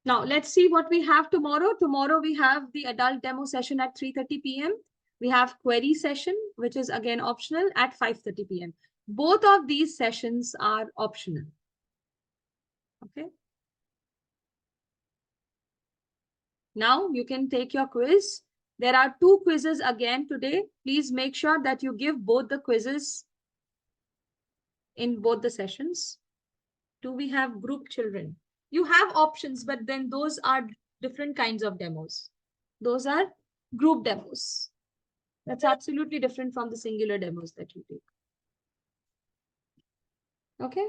Speaker 1: Now, let's see what we have tomorrow. Tomorrow, we have the adult demo session at 3:30 p.m. We have query session, which is again optional at 5:30 p.m. Both of these sessions are optional. Okay. Now you can take your quiz. There are 2 quizzes again today. Please make sure that you give both the quizzes in both the sessions. Do we have group children? You have options, but then those are different kinds of demos. Those are group demos. That's absolutely different from the singular demos that you take. Okay.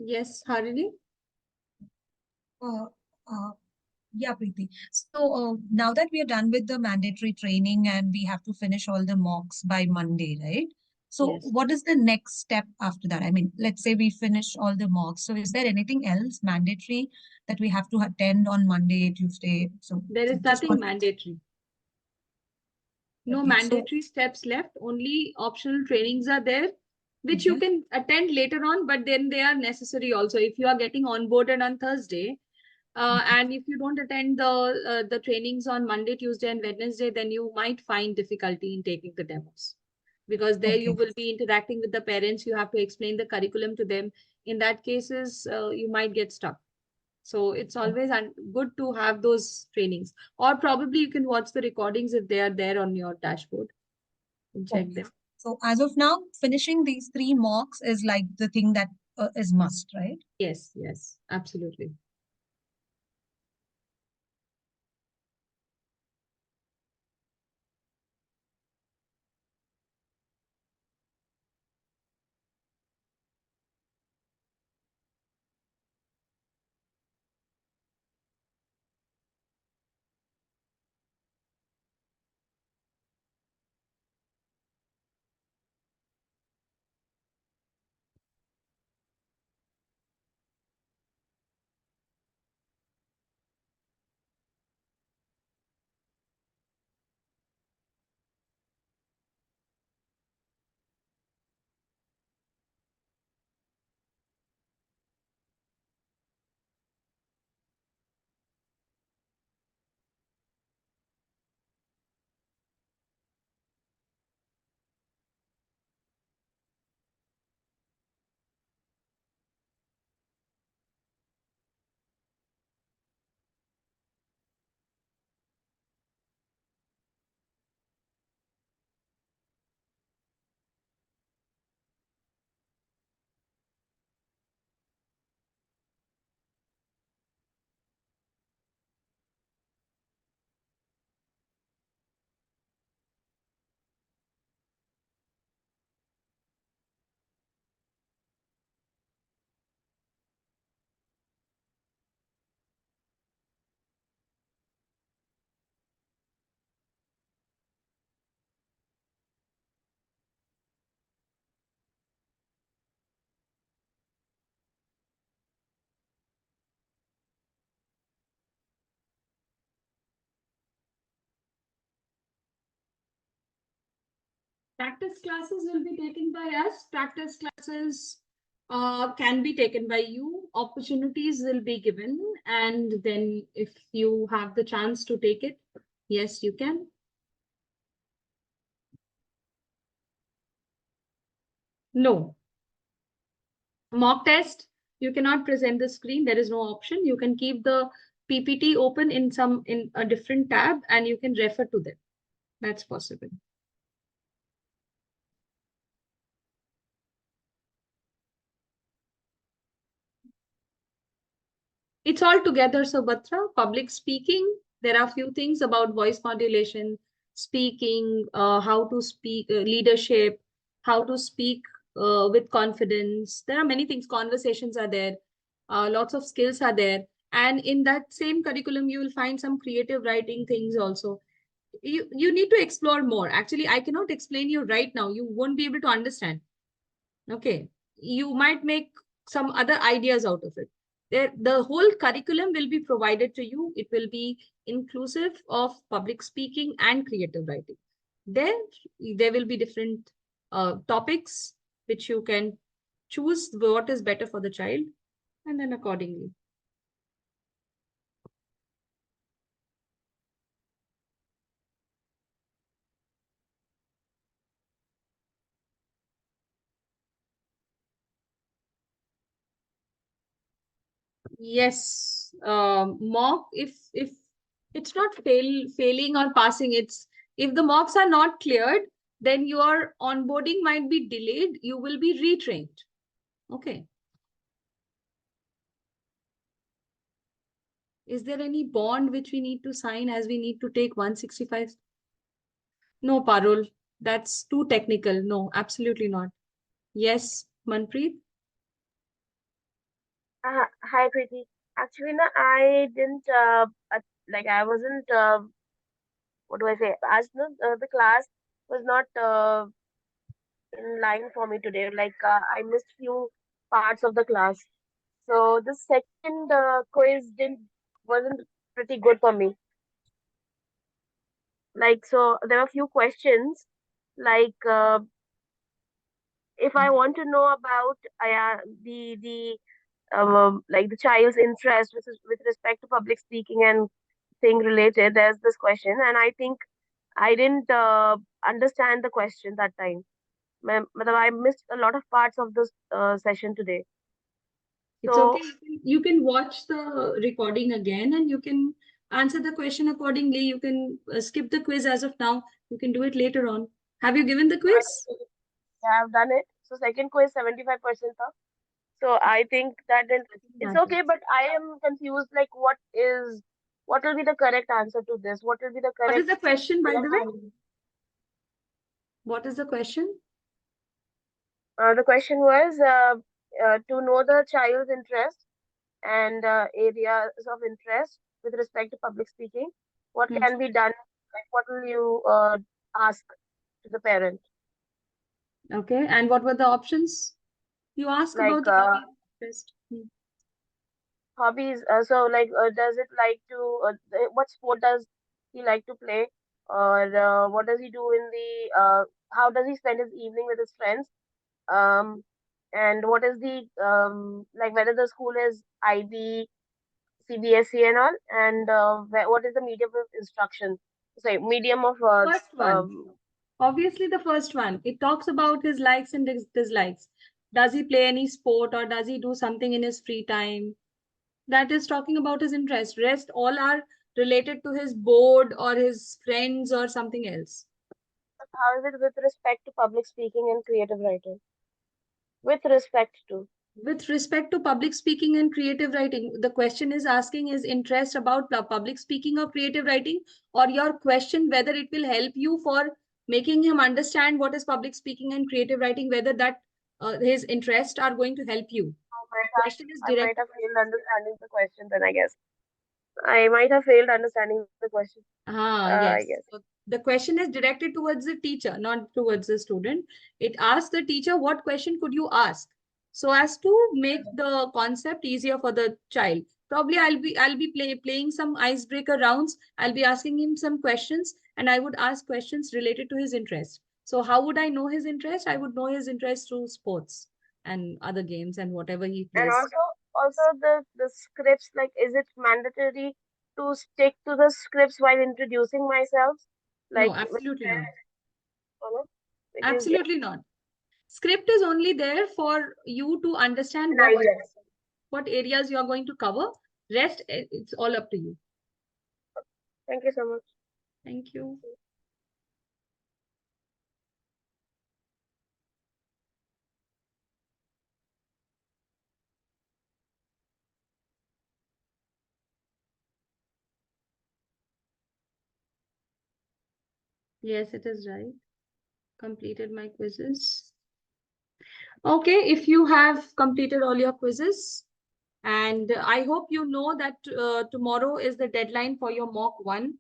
Speaker 1: Yes, Harini?
Speaker 3: Uh, yeah, Preeti. So now that we are done with the mandatory training and we have to finish all the mocks by Monday, right? So
Speaker 1: Yes.
Speaker 3: what is the next step after that? I mean, let's say we finish all the mocks. So is there anything else mandatory that we have to attend on Monday, Tuesday? So
Speaker 1: There is
Speaker 3: just
Speaker 1: nothing
Speaker 3: want
Speaker 1: mandatory. No
Speaker 3: okay. So
Speaker 1: mandatory steps left, only optional trainings are there, which you
Speaker 3: okay.
Speaker 1: can attend later on, but then they are necessary also. If you are getting onboarded on Thursday, and if you don't attend the trainings on Monday, Tuesday, and Wednesday, then you might find difficulty in taking the demos. Because there you
Speaker 3: Okay.
Speaker 1: will be interacting with the parents, you have to explain the curriculum to them. In that cases, you might get stuck. So it's always good to have those trainings. Or probably you can watch the recordings if they are there on your dashboard and check
Speaker 3: Okay.
Speaker 1: them.
Speaker 3: So as of now, finishing these 3 mocks is like the thing that is must, right?
Speaker 1: Yes, yes, absolutely. Practice classes will be taken by us. Practice classes can be taken by you. Opportunities will be given. And then if you have the chance to take it, yes, you can. No. Mock test, you cannot present the screen. There is no option. You can keep the PPT open in a different tab and you can refer to them. That's possible. It's all together, Subhatra. Public speaking, there are few things about voice modulation, speaking, how to speak, leadership, how to speak with confidence. There are many things. Conversations are there. Lots of skills are there. And in that same curriculum, you will find some creative writing things also. You need to explore more. Actually, I cannot explain you right now. You won't be able to understand. Okay. You might make some other ideas out of it. The whole curriculum will be provided to you. It will be inclusive of public speaking and creative writing. Then there will be different topics which you can choose what is better for the child and then accordingly. Yes, mock if it's not failing or passing, it's if the mocks are not cleared, then your onboarding might be delayed. You will be retrained. Okay. Is there any bond which we need to sign as we need to take 165? No, Parul. That's too technical. No, absolutely not. Yes, Manpreet.
Speaker 6: Hi, Preeti. Actually, no, I didn't like I wasn't what do I say? As the class was not in line for me today. Like I missed few parts of the class. So the second quiz didn't wasn't pretty good for me. Like so, there were few questions. Like if I want to know about the like the child's interest with respect to public speaking and thing related, there's this question, and I think I didn't understand the question that time. Matlab, I missed a lot of parts of this session today.
Speaker 1: It's
Speaker 6: So
Speaker 1: okay. You can watch the recording again and you can answer the question accordingly. You can skip the quiz as of now. You can do it later on. Have you given the quiz?
Speaker 6: I have done it. So second quiz 75%. So I think that then it's
Speaker 1: That
Speaker 6: okay,
Speaker 1: is.
Speaker 6: but I am confused. Like, what will be the correct answer to this? What will be the
Speaker 1: What is
Speaker 6: correct?
Speaker 1: the question, by the way? What is the question?
Speaker 6: The question was to know the child's interest and areas of interest with respect to public speaking. What
Speaker 1: Hmm.
Speaker 6: can be done? Like, what will you ask to the parent?
Speaker 1: Okay. And what were the options? You asked about
Speaker 6: Like
Speaker 1: the hobby interest.
Speaker 6: hobbies. So, like, does it like to? What sport does he like to play? Or what does he do in the? How does he spend his evening with his friends? Um, and what is the like whether the school is IB, CBSE and all, and what is the medium of instruction? Sorry, medium of
Speaker 1: First one. Obviously, the first one. It talks about his likes and dislikes. Does he play any sport or does he do something in his free time? That is talking about his interest. Rest all are related to his board or his friends or something else.
Speaker 6: how is it with respect to public speaking and creative writing? With respect to.
Speaker 1: With respect to public speaking and creative writing, the question is asking his interest about public speaking or creative writing, or your question whether it will help you for making him understand what is public speaking and creative writing, whether that his interests are going to help you. Question is
Speaker 6: I might
Speaker 1: directed.
Speaker 6: have failed understanding the question then, I guess. I might have failed understanding the question.
Speaker 1: Yes.
Speaker 6: Yes.
Speaker 1: So the question is directed towards the teacher, not towards the student. It asks the teacher, what question could you ask? So as to make the concept easier for the child. Probably I'll be playing some icebreaker rounds. I'll be asking him some questions and I would ask questions related to his interest. So how would I know his interest? I would know his interest through sports and other games and whatever he
Speaker 6: And
Speaker 1: plays.
Speaker 6: also the scripts, like, is it mandatory to stick to the scripts while introducing myself?
Speaker 1: No,
Speaker 6: Like with
Speaker 1: absolutely not.
Speaker 6: parents, you know? Because yeah,
Speaker 1: Absolutely not. Script is only there for you to understand
Speaker 6: an idea.
Speaker 1: what areas you are going to cover. Rest, it's all up to you.
Speaker 6: Thank you so much.
Speaker 1: Thank you. Yes, it is right. Completed my quizzes. Okay, if you have completed all your quizzes, and I hope you know that tomorrow is the deadline for your mock 1.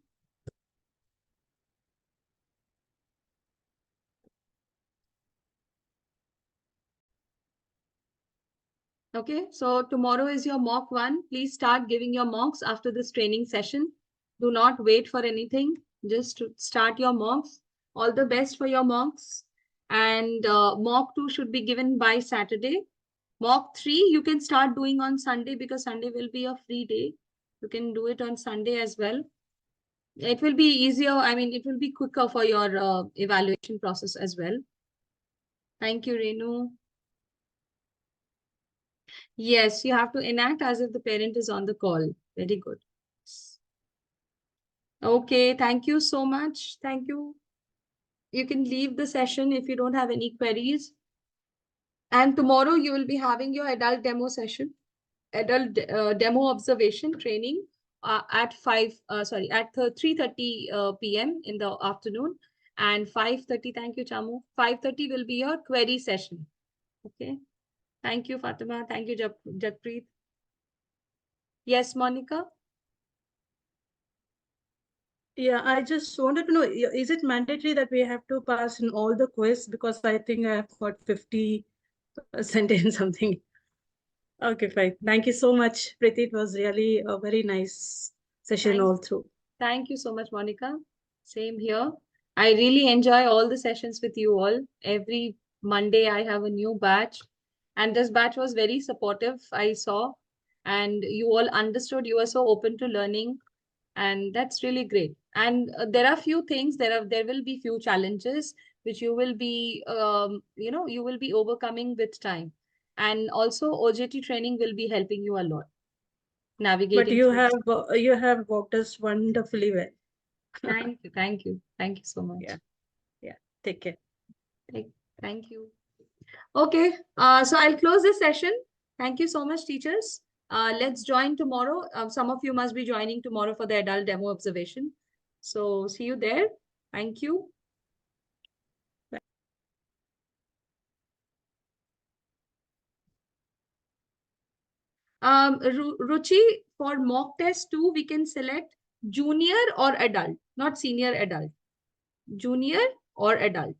Speaker 1: Okay, so tomorrow is your mock 1. Please start giving your mocks after this training session. Do not wait for anything. Just to start your mocks. All the best for your mocks. And mock 2 should be given by Saturday. Mock 3 you can start doing on Sunday because Sunday will be a free day. You can do it on Sunday as well. It will be easier. I mean, it will be quicker for your evaluation process as well. Thank you, Renu. Yes, you have to enact as if the parent is on the call. Very good. Okay, thank you so much. Thank you. You can leave the session if you don't have any queries. And tomorrow you will be having your adult demo session, adult demo observation training at 3:30 p.m. in the afternoon. And 5:30, thank you, Chamu. 5:30 will be your query session. Okay. Thank you, Fatima. Thank you, Jappreet. Yes, Monica?
Speaker 7: Yeah, I just wanted to know, is it mandatory that we have to pass in all the quiz? Because I think I have got 50% in something. Okay, fine. Thank you so much, Preeti. It was really a very nice session
Speaker 1: Thanks.
Speaker 7: all through.
Speaker 1: Thank you so much, Monica. Same here. I really enjoy all the sessions with you all. Every Monday, I have a new batch. And this batch was very supportive, I saw. And you all understood. You were so open to learning. And that's really great. And there are few things, there will be few challenges which you will be, you will be overcoming with time. And also OJT training will be helping you a lot,
Speaker 7: But
Speaker 1: navigating
Speaker 7: you
Speaker 1: through.
Speaker 7: have walked us wonderfully well.
Speaker 1: Thank you. Thank you. Thank you so much.
Speaker 7: Yeah. Yeah. Take care.
Speaker 1: Thank you. Okay, so I'll close this session. Thank you so much, teachers. Let's join tomorrow. Some of you must be joining tomorrow for the adult demo observation. So see you there. Thank you. Ruchi, for mock test 2, we can select junior or adult, not senior adult. Junior or adult.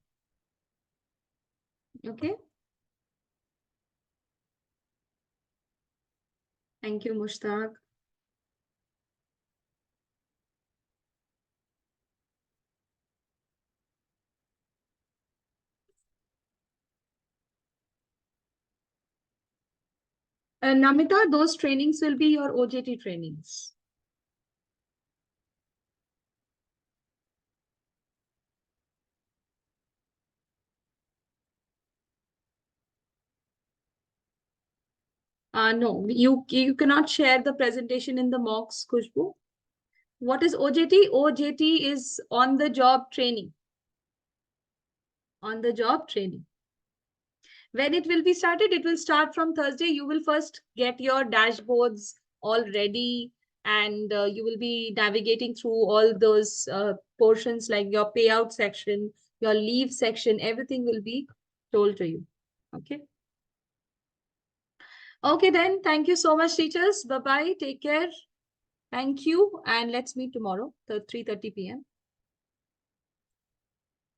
Speaker 1: Okay. Thank you, Mushtaq. Namita, those trainings will be your OJT trainings. No, you cannot share the presentation in the mocks, Khushbu. What is OJT? OJT is on the job training. On the job training. When it will be started, it will start from Thursday. You will first get your dashboards all ready, and you will be navigating through all those portions like your payout section, your leave section, everything will be told to you. Okay. Okay, then. Thank you so much, teachers. Bye-bye. Take care. Thank you. And let's meet tomorrow, 3:30 p.m.